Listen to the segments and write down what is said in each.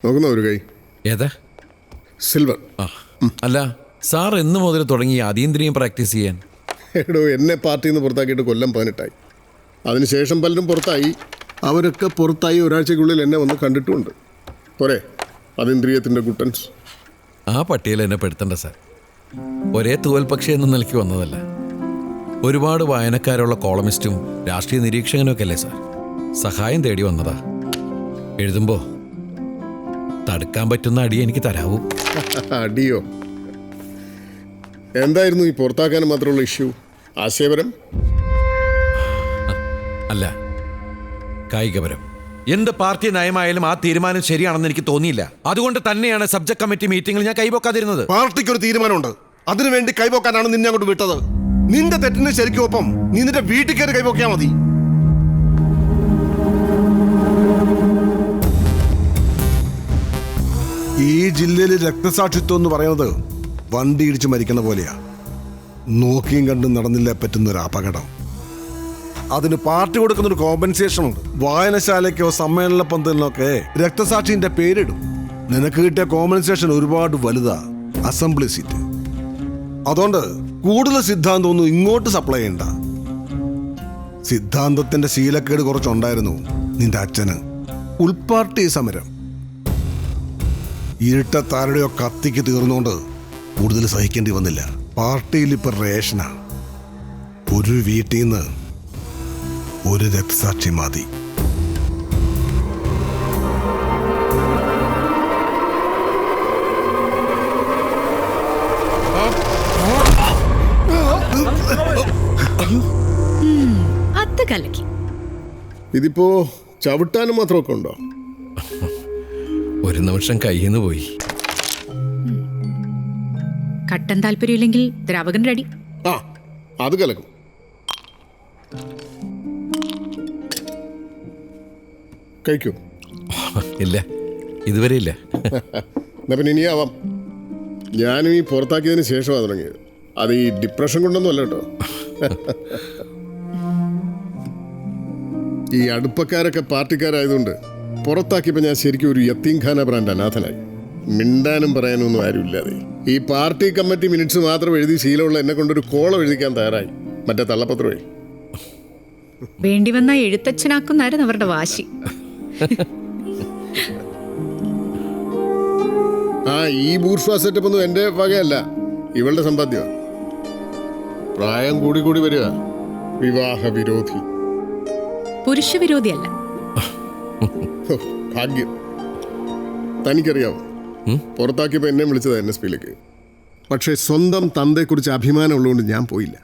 നോക്കുന്ന ഒരു കൈ ഏതാ? സിൽവർ. അല്ല സാർ എന്ന് മുതൽ തുടങ്ങി അതീന്ദ്രിയം പ്രാക്ടീസ് ചെയ്യാൻ? എടോ, എന്നെ പാർട്ടിയിൽ നിന്ന് പുറത്താക്കിയിട്ട് കൊല്ലം 18 അതിനുശേഷം പലരും പുറത്തായി. അവരൊക്കെ പുറത്തായി ഒരാഴ്ചക്കുള്ളിൽ എന്നെ വന്ന് കണ്ടിട്ടുമുണ്ട്. പോരെ അതീന്ദ്രിയത്തിൻ്റെ കുട്ടൻസ്. ആ പട്ടികയിൽ എന്നെ പെടുത്തണ്ട സാർ. ഒരേ തൂവൽ പക്ഷി എന്ന നിലയ്ക്ക് വന്നതല്ല. ഒരുപാട് വായനക്കാരുള്ള കോളമിസ്റ്റും രാഷ്ട്രീയ നിരീക്ഷകനൊക്കെ അല്ലേ സാർ. സഹായം തേടി വന്നതാ. എഴുതുമ്പോൾ തടുക്കാൻ പറ്റുന്ന അടി എനിക്ക് തരാവൂ. അടിയോ? എന്തായിരുന്നു ഈ പുറത്താക്കാൻ മാത്രമുള്ള ഇഷ്യൂ? ആശയപരം അല്ല, കായികപരം. എന്ത് പാർട്ടി നയമായാലും ആ തീരുമാനം ശരിയാണെന്ന് എനിക്ക് തോന്നിയില്ല. അതുകൊണ്ട് തന്നെയാണ് സബ്ജക്ട് കമ്മിറ്റി മീറ്റിംഗിൽ ഞാൻ കൈപോക്കാതിരുന്നത്. പാർട്ടിക്ക് ഒരു തീരുമാനമുണ്ട്, അതിനുവേണ്ടി കൈപോക്കാനാണ് നിന്നെ അങ്ങോട്ട് വിട്ടത്. നിന്റെ തെറ്റിന് ശരിക്കും ഒപ്പം നീ നിന്റെ വീട്ടിൽ കയറി കൈപോക്കിയാ മതി. ഈ ജില്ലയിൽ രക്തസാക്ഷിത്വം എന്ന് പറയുന്നത് വണ്ടി ഇടിച്ച് മരിക്കണ പോലെയാ. നോക്കിയും കണ്ടും നടന്നില്ല പറ്റുന്ന ഒരു അപകടം. അതിന് പാർട്ടി കൊടുക്കുന്ന ഒരു കോമ്പൻസേഷൻ ഉണ്ട്. വായനശാലയ്ക്കോ സമ്മേളന പന്തലിനൊക്കെ രക്തസാക്ഷിന്റെ പേരിടും. നിനക്ക് കിട്ടിയ കോമ്പൻസേഷൻ ഒരുപാട് വലുതാ, അസംബ്ലി സീറ്റ്. അതുകൊണ്ട് കൂടുതൽ സിദ്ധാന്തമൊന്നും ഇങ്ങോട്ട് സപ്ലൈ ചെയ്യണ്ട. സിദ്ധാന്തത്തിന്റെ ശീലക്കേട് കുറച്ചുണ്ടായിരുന്നു നിന്റെ അച്ഛന്. ഉൾപാർട്ടി സമരം ഇരുട്ടത്താരുടെയോ കത്തിക്ക് തീർന്നുകൊണ്ട് കൂടുതൽ സഹിക്കേണ്ടി വന്നില്ല. പാർട്ടിയിൽ ഇപ്പൊ റേഷനാ. ഒരു വീട്ടിൽ നിന്ന് ഒരു രക്തസാക്ഷി മതി. അത് കലക്കി. ഇതിപ്പോ ചവിട്ടാനും മാത്രമൊക്കെ ഉണ്ടോ? ഒരു നിമിഷം കയ്യിൽ നിന്ന് പോയി. കട്ടൻ താല്പര്യമില്ലെങ്കിൽ ദ്രാവകൻ റെഡി. ആ, അത് കലക്കും. കഴിക്കൂ. ഇല്ല, ഇതുവരെ ഇല്ല. എന്നാ പിന്നെ ഇനിയാവാം. ഞാനും ഈ പുറത്താക്കിയതിന് ശേഷമാണ് തുടങ്ങിയത്. അത് ഈ ഡിപ്രഷൻ കൊണ്ടൊന്നും അല്ല കേട്ടോ. ഈ അടുപ്പക്കാരൊക്കെ പാർട്ടിക്കാരായതുകൊണ്ട് പുറത്താക്കിയപ്പോൾ ഞാൻ ശരിക്കും ഒരു യത്തീംഖാന ബ്രാൻഡ് അനാഥനായി. മിണ്ടാനും പറയാനും ഒന്നും ആരുമില്ലാതെ ഈ പാർട്ടി കമ്മിറ്റി മിനിറ്റ്സ് മാത്രം എഴുതി ശീലമുള്ള എന്നെ കൊണ്ടൊരു കോളം എഴുതിക്കാൻ തയ്യാറായി. മറ്റേ തള്ളപ്പത്രമേ. വേണ്ടി വന്ന എഴുത്തച്ഛനാക്കുന്നായിരുന്നു അവരുടെ വാശി. ആ, ഈ ബൂർഷ്വാ സെറ്റപ്പ് ഒന്നും എൻ്റെ വകയല്ല, ഇവളുടെ സമ്പാദ്യമാണ്. പ്രായം കൂടി കൂടി വരിക. വിവാഹ വിരോധി. പുരുഷ വിരോധിയല്ല. ഭാഗ്യം. തനിക്കറിയാവോ, പുറത്താക്കിയപ്പോൾ എന്നെ വിളിച്ചത് NSPയിലേക്ക്. പക്ഷേ സ്വന്തം തന്തയെക്കുറിച്ച് അഭിമാനമുള്ളതുകൊണ്ട് ഞാൻ പോയില്ല.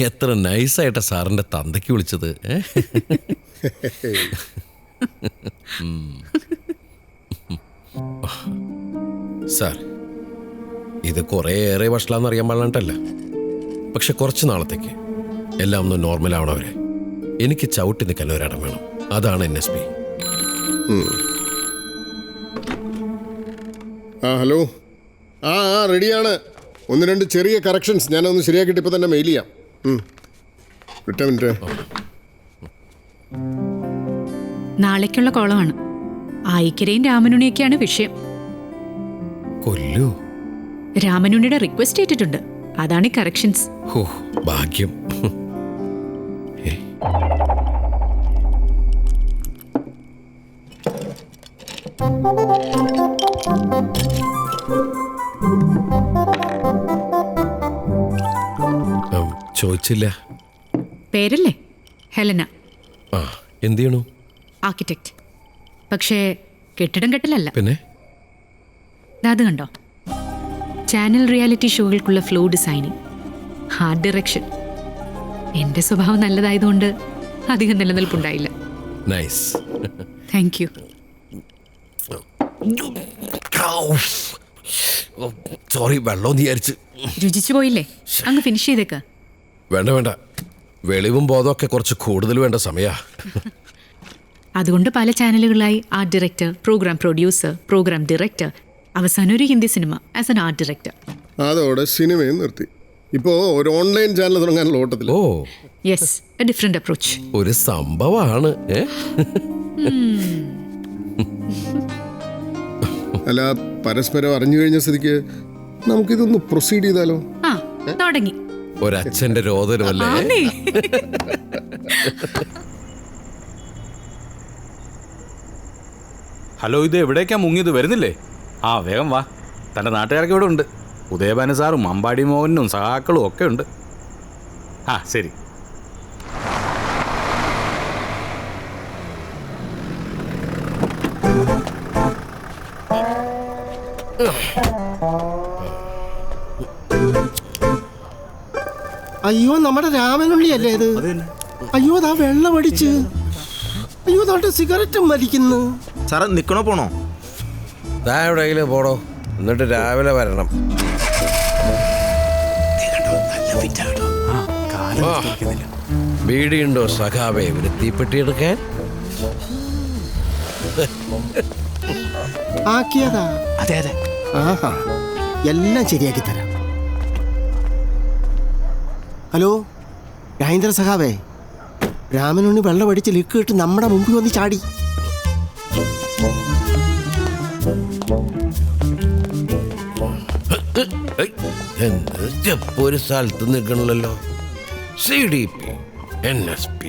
എത്ര നൈസായിട്ടാ സാറിന്റെ തന്തയ്ക്ക് വിളിച്ചത്. സാർ, ഇത് കുറേയേറെ വഷളാന്നറിയാൻ പാടില്ല. പക്ഷെ കുറച്ച് നാളത്തേക്ക് എല്ലാം ഒന്ന് നോർമൽ ആവണവരെ എനിക്ക് ചവിട്ടി നിൽക്കാൻ ഒരിടം വേണം. അതാണ് NSP. ആ, ഹലോ. ആ റെഡിയാണ്. 1-2 ചെറിയ കറക്ഷൻസ് ഞാനൊന്ന് ശരിയാക്കിയിട്ട് ഇപ്പോൾ തന്നെ മെയിൽ ചെയ്യാം. വിട്ട മിനിറ്റ്. നാളേക്കുള്ള കോളമാണ്. ആയിക്കരയും രാമനുണിയൊക്കെയാണ് വിഷയം. കൊല്ലു. രാമനുണിയുടെ റിക്വസ്റ്റ് ഏറ്റിട്ടുണ്ട്. അതാണ് ഈ കറക്ഷൻസ്. ഓ, ഭാഗ്യം. ചോദിച്ചില്ല. പേരല്ലേ? ഹെലന. ആ, എന്ത് ചെയ്യണു? ആർക്കിടെക്ട്. പക്ഷേ കെട്ടിടം കെട്ടലല്ല. പിന്നെ അത് കണ്ടോ, ചാനൽ റിയാലിറ്റി ഷോകൾക്കുള്ള ഫ്ലോ ഡിസൈനിങ്, ആർട്ട് ഡയറക്ഷൻ. എൻ്റെ സ്വഭാവം നല്ലതായതുകൊണ്ട് അധികം നിലനിൽപ്പുണ്ടായില്ല. നൈസ്. Thank you. സോറി, വെള്ളം വിചാരിച്ച്. രുചിച്ചു പോയില്ലേ? അങ്ങ് ഫിനിഷ് ചെയ്തേക്ക്. വേണ്ട, വെളിവും ബോധമൊക്കെ കുറച്ച് കൂടുതൽ വേണ്ട സമയാ. അതുകൊണ്ട് പല ചാനലുകളായി art director, program producer, program director, അവസാനം ഒരു Hindi cinema as an art director. അതോടെ സിനിമയും നിർത്തി. ഇപ്പോൾ ഒരു ഓൺലൈൻ ചാനൽ തുടങ്ങാനുള്ള ഓട്ടത്തിൽ. Oh, yes, a different approach. ഒരു സംഭവമാണ്. അല്ല, പരസ്പരം അറിഞ്ഞു കഴിഞ്ഞ സ്ഥിതിക്ക് നമുക്കിതൊന്ന് പ്രൊസീഡ് ചെയ്താലോ? ആ തുടങ്ങി. ഒരച്ഛന്റെ രോദനമല്ലേ? ആന്നേ. ഹലോ, ഇത് എവിടേക്കാ മുങ്ങിയത്? വരുന്നില്ലേ? ആ വേഗം വാ. തൻ്റെ നാട്ടുകാരൊക്കെ ഇവിടെ ഉണ്ട്. ഉദയഭാനു സാറും അമ്പാടി മോഹനും സഹാക്കളും ഒക്കെ ഉണ്ട്. ആ ശരി. അയ്യോ, നമ്മുടെ രാമനുള്ളിയല്ലേ ഇത്? അയ്യോ, ദാ വെള്ളം അടിച്ച്. അയ്യോ, ദാണ്ട് സിഗരറ്റും വലിക്കുന്നു. സാറേ, നിൽക്കണോ പോണോ? താ എവിടെയെങ്കിലും പോടോ, എന്നിട്ട് രാവിലെ വരണം. ബീഡിയുണ്ടോ സഖാവേ ഒരു തീപ്പെട്ടിയെടുക്കാൻ? ആക്കിയതാ? അതെ അതെ. ആഹാ, എല്ലാം ശരിയാക്കി തരാം. ഹലോ രാജേന്ദ്ര സഖാവേ, രാമനുണ്ണി വെള്ളം അടിച്ച് ലിക്ക് ഇട്ട് നമ്മുടെ മുമ്പിൽ വന്ന് ചാടി. ഒരു സ്ഥലത്ത് നിൽക്കണല്ലോ. CDP NSP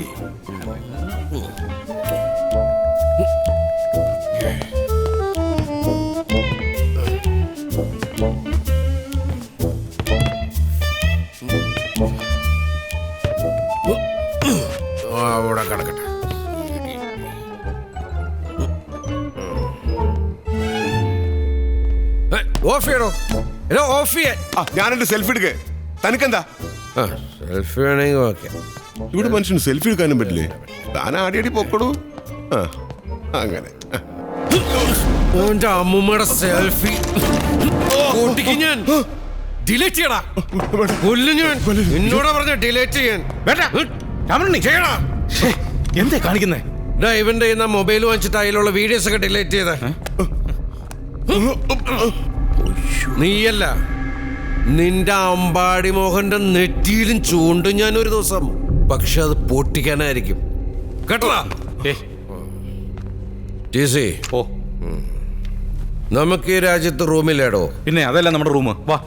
അവിടെ കിടക്കട്ടെ. ഓഫ് ചെയ്യണോ? ഓഫ് ചെയ്യാൻ. ഞാനെന്റെ സെൽഫി എടുക്കേ. തനിക്കെന്താ? സെൽഫി വേണമെങ്കിൽ ഓക്കെ. ഇവിടെ മനുഷ്യന് സെൽഫി എടുക്കാനും പറ്റില്ലേ? താൻ ആടിയടി പൊക്കടൂ. അങ്ങനെ എന്റെ അമ്മൂമ്മയുടെ സെൽഫി ഞാൻ ഡിലീറ്റ് ചെയ്യടാ. കൊല്ലും ഞാൻ. എന്നോടാ പറഞ്ഞ ഡിലീറ്റ് ചെയ്യാൻ. ചെയ്യടാ. എന്താ കാണിക്കുന്നേ? ഇവന്റെ മൊബൈൽ വാങ്ങിച്ചിട്ട് അതിലുള്ള വീഡിയോസ് ഒക്കെ ഡിലീറ്റ് ചെയ്ത നീയല്ല, നിന്റെ അമ്പാടി മോഹന്റെ നെറ്റിയിലും ചൂണ്ടും ഞാൻ ഒരു ദിവസം. പക്ഷെ അത് പൊട്ടിക്കാനായിരിക്കും കേട്ടതാ. ടിസി, ഓ നമുക്ക് ഈ രാജ്യത്ത് റൂമില്ലേടോ? പിന്നെ അതല്ല നമ്മുടെ റൂം. വാ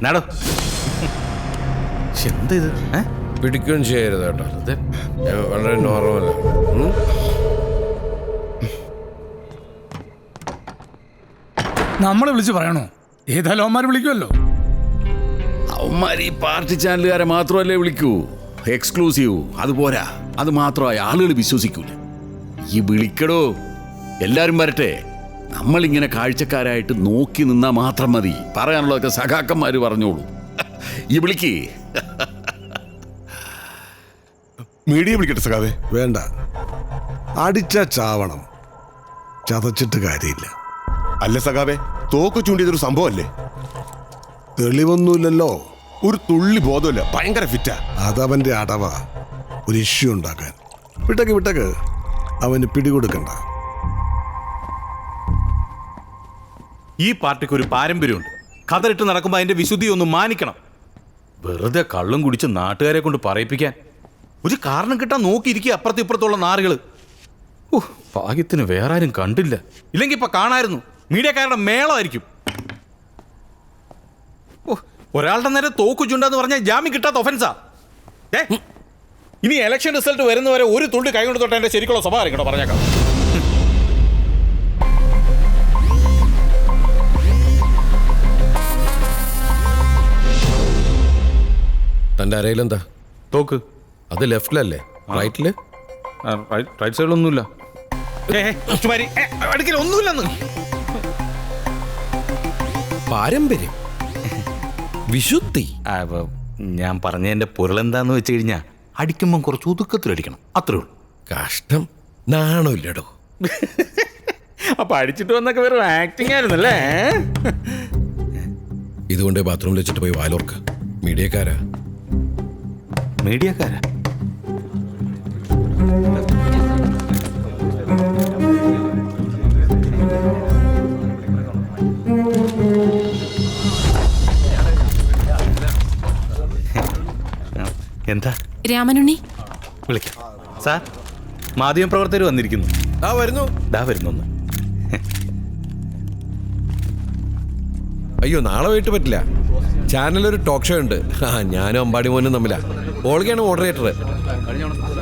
നാടോ. എന്താ ഇത്? പിടിക്കുകയും ചെയ്യരുത് കേട്ടോ. വളരെ നോർമൽ. നമ്മളെ വിളിച്ച് പറയണോ? ഏതായാലും അവന്മാർ വിളിക്കുമല്ലോ. അവന്മാർ ഈ പാർട്ടി ചാനലുകാരെ മാത്രമല്ലേ വിളിക്കൂ. എക്സ്ക്ലൂസീവ് അതുപോരാ. അത് മാത്രമായി ആളുകൾ വിശ്വസിക്കൂല. ഈ വിളിക്കടോ, എല്ലാരും വരട്ടെ. നമ്മളിങ്ങനെ കാഴ്ചക്കാരായിട്ട് നോക്കി നിന്നാ മാത്രം മതി. പറയാനുള്ളതൊക്കെ സഖാക്കന്മാര് പറഞ്ഞോളൂ. ഈ വിളിക്ക്. മീഡിയ വിളിക്കട്ടെ സഖാവേ? വേണ്ട, അടിച്ച ചാവണം, ചതച്ചിട്ട് കാര്യമില്ല. അല്ല സഖാവേ, തോക്ക് ചൂണ്ടിയതൊരു സംഭവമല്ലേ? തെളിവൊന്നുമില്ലല്ലോ. ഒരു തുള്ളി ബോധമില്ല. ഭയങ്കര ഫിറ്റാ. അതവന്റെ അടവ ഒരു ഇഷ്യൂ ഉണ്ടാക്കാൻ. വിട്ടക്ക് അവന് പിടികൊടുക്കണ്ട. ഈ പാർട്ടിക്ക് ഒരു പാരമ്പര്യമുണ്ട്. കതറിട്ട് നടക്കുമ്പോൾ അതിന്റെ വിശുദ്ധി ഒന്ന് മാനിക്കണം. വെറുതെ കള്ളും കുടിച്ച് നാട്ടുകാരെ കൊണ്ട് പറയിപ്പിക്കാൻ ഒരു കാരണം കിട്ടാൻ നോക്കിയിരിക്കുക അപ്പുറത്തും ഇപ്പുറത്തുള്ള നാറുകൾ. ഭാഗ്യത്തിന് വേറെ ആരും കണ്ടില്ല. ഇല്ലെങ്കിൽ ഇപ്പൊ കാണായിരുന്നു. മീഡിയക്കാരുടെ മേളമായിരിക്കും. ഒരാളുടെ നേരെ തോക്കു ചുണ്ടെന്ന് പറഞ്ഞാൽ ജാമ്യം കിട്ടാത്ത ഒഫൻസാ. ഇനി ഇലക്ഷൻ റിസൾട്ട് വരുന്നവരെ ഒരു തുള്ളി കൈകൊണ്ട് തൊട്ട് എന്റെ ശരിക്കുള്ള സ്വഭാവം ആയിരിക്കണോ പറഞ്ഞേക്കാം. തന്റെ അരയിലെന്താ? തോക്ക് അത് ലെഫ്റ്റിലല്ലേ? റൈറ്റില്? റൈറ്റ് സൈഡിലൊന്നുമില്ല. ഒന്നുമില്ലെന്ന്. പാരമ്പര്യം, വിശുദ്ധി. ഞാൻ പറഞ്ഞതിന്റെ പൊരുളെന്താന്ന് വെച്ച് കഴിഞ്ഞാൽ അടിക്കുമ്പം കുറച്ച് ഒതുക്കത്തിലടിക്കണം, അത്രേ ഉള്ളൂ. കഷ്ടം, നാണമില്ലടോ. അപ്പൊ അടിച്ചിട്ട് വന്നൊക്കെ വെറും ആക്ടിങ് ആയിരുന്നല്ലേ? ഇതുകൊണ്ട് ബാത്റൂമിൽ വെച്ചിട്ട് പോയി വാലോർക്ക്. മീഡിയക്കാരാ. മീഡിയക്കാരാ? എന്താ? രാമനുണ്ണി വിളിക്കാം സാർ. മാധ്യമപ്രവർത്തകർ വന്നിരിക്കുന്നു. ആ വരുന്നു. ദാ വരുന്നൊന്ന്. അയ്യോ നാളെ പോയിട്ട് പറ്റില്ല. ചാനലൊരു ടോക്ക് ഷോ ഉണ്ട്. ഞാനും അമ്പാടി മോനും തമ്മിലാ. ഓൾഗയാണ് മോഡറേറ്റർ.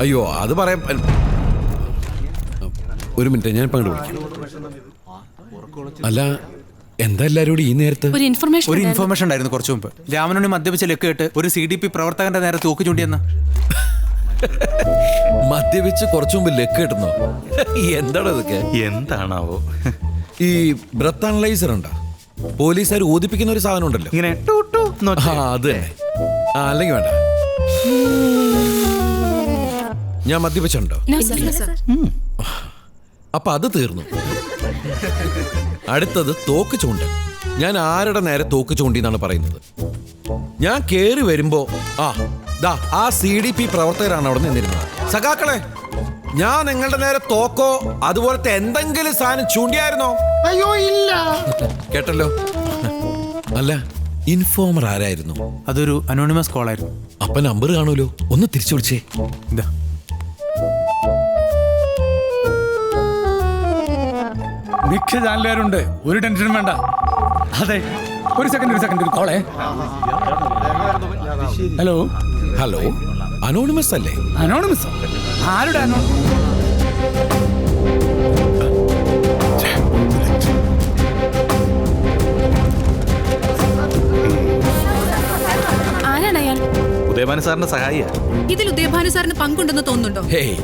അയ്യോ അത് പറയാം. ഒരു മിനിറ്റ്, ഞാൻ ഇപ്പം അങ്ങോട്ട് വിളിക്കാം. അല്ല എന്താ എല്ലാരും കൂടി ഈ നേരത്ത്? ഒരു ഇൻഫർമേഷൻ ഉണ്ടായിരുന്നു കുറച്ചു മുമ്പ്. രാമനുണ്ണി മദ്യപിച്ച ലക്ക് കേട്ട് ഒരു CDP പ്രവർത്തകന്റെ നേരെ തൂക്ക് ചൂണ്ടിയെന്ന്. മദ്യപിച്ച് കുറച്ചു മുമ്പ് ലക്ക് കിട്ടുന്നോ? എന്താണ് ഇതൊക്കെ? എന്താണാവോ? ഈ ബ്രത്ത് അനലൈസർ ഉണ്ടോ? പോലീസുകാർ ഊതിപ്പിക്കുന്ന ഒരു സാധനം ഉണ്ടല്ലോ ഇങ്ങനെ ടു ടു എന്ന് ഒച്ച. അത് തന്നെ. അല്ലെങ്കിൽ വേണ്ട. ഞാൻ മദ്യപിച്ചുണ്ടോ? അപ്പൊ അത് തീർന്നു. അടുത്തത് തോക്ക് ചൂണ്ടൽ. ഞാൻ ആരുടെ നേരെ തോക്ക് ചൂണ്ടി എന്നാണ് പറയുന്നത്? ഞാൻ കേറി വരുമ്പോ ആ CDP പ്രവർത്തകരാണ് അവിടെ നിന്നിരുന്നത്. സഖാക്കളെ, ഞാൻ നിങ്ങളുടെ നേരെ തോക്കോ അതുപോലത്തെ എന്തെങ്കിലും സാധനം ചൂണ്ടിയായിരുന്നോ? അയ്യോ ഇല്ല. കേട്ടല്ലോ. അല്ല ഇൻഫോമർ ആരായിരുന്നു? അതൊരു അനോണിമസ് കോൾ ആയിരുന്നു. അപ്പൊ നമ്പർ കാണൂലോ, ഒന്ന് തിരിച്ചു വിളിച്ചേ. ഇതാ മിക്ക ചാനലുകാരുണ്ട്, ഒരു ടെൻഷനും വേണ്ട. അതെ, ഒരു സെക്കൻഡ് ഒരു കോളേ. ഹലോ ഹലോ, അനോണിമസ് അല്ലേ? അനോണിമസ്? ആരുടെ അനോണിമസ്? ആരാണ് അയാൾ? ഉദയഭാനു സാറിന്റെ സഹായിയാ. ഇതിൽ ഉദയഭാനു സാറിന് പങ്കുണ്ടെന്ന് തോന്നുന്നുണ്ടോ? ഹേയ്,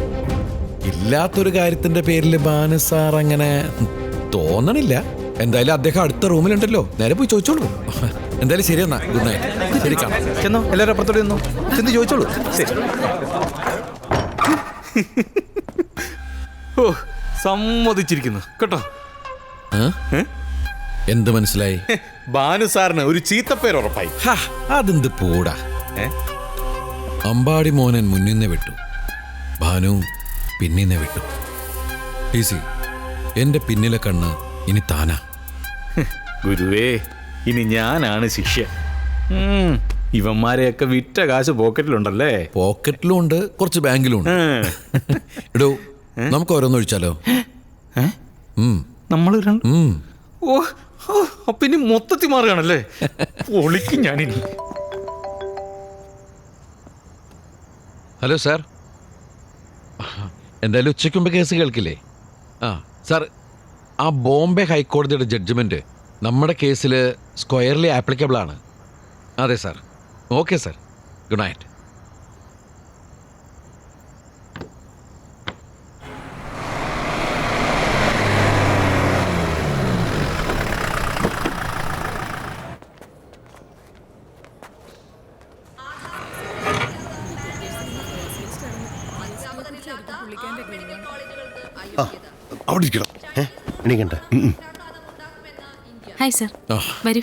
ഇല്ലാത്തൊരു കാര്യത്തിന്റെ പേരിൽ ഭാനു സാർ അങ്ങനെ തോന്നണില്ല. എന്തായാലും അദ്ദേഹം അടുത്ത റൂമിലുണ്ടല്ലോ, നേരെ പോയി ചോദിച്ചോളൂ. എന്തായാലും ശരി എന്നാ, ഗുഡ് നൈറ്റ്. ശരി, കാണാം. ചെന്നോ, എല്ലാവരും അപ്പുറത്തോടെ ചെന്നോ, ചെന്ന് ചോദിച്ചോളൂ. ശരി. ഓ, സമ്മതിച്ചിരിക്കുന്നു കേട്ടോ. എന്ത് മനസ്സിലായി? ഭാനു സാറിന് ഒരു ചീത്തപ്പേര് ഉറപ്പായി. അതെന്ത് പോടാ. അമ്പാടി മോനൻ മുന്നിന്നെ വിട്ടു, ഭാനു പിന്നിന്നെ വിട്ടു. ഈസി, എന്റെ പിന്നിലെ കണ്ണ് ഇനി താനാ. ഗുരുവേ, ഇനി ഞാനാണ് ശിഷ്യ. ഇവന്മാരെയൊക്കെ വിറ്റ കാശ് പോക്കറ്റിലുണ്ടല്ലേ? പോക്കറ്റിലും ഉണ്ട്, കുറച്ച് ബാങ്കിലും ഉണ്ട്. എടോ, നമുക്ക് ഓരോന്ന് ഒഴിച്ചാലോ? നമ്മൾ ഓ അപ്പൊ ഇനി മൊത്തത്തിൽ മാറുകയാണല്ലേ? ഒളിക്കും ഞാനിനി. ഹലോ സാർ, എന്തായാലും ഉച്ചയ്ക്ക് മുമ്പ് കേസ് കേൾക്കില്ലേ? സാർ, ആ ബോംബെ ഹൈക്കോടതിയുടെ ജഡ്ജ്മെന്റ് നമ്മുടെ കേസിൽ സ്ക്വയർലി ആപ്ലിക്കബിൾ ആണ്. അതെ sir. Okay sir, good night. അവിടെ ഇരിക്കണം. എണീക്കണ്ട. ഹായ് സർ, വരൂ.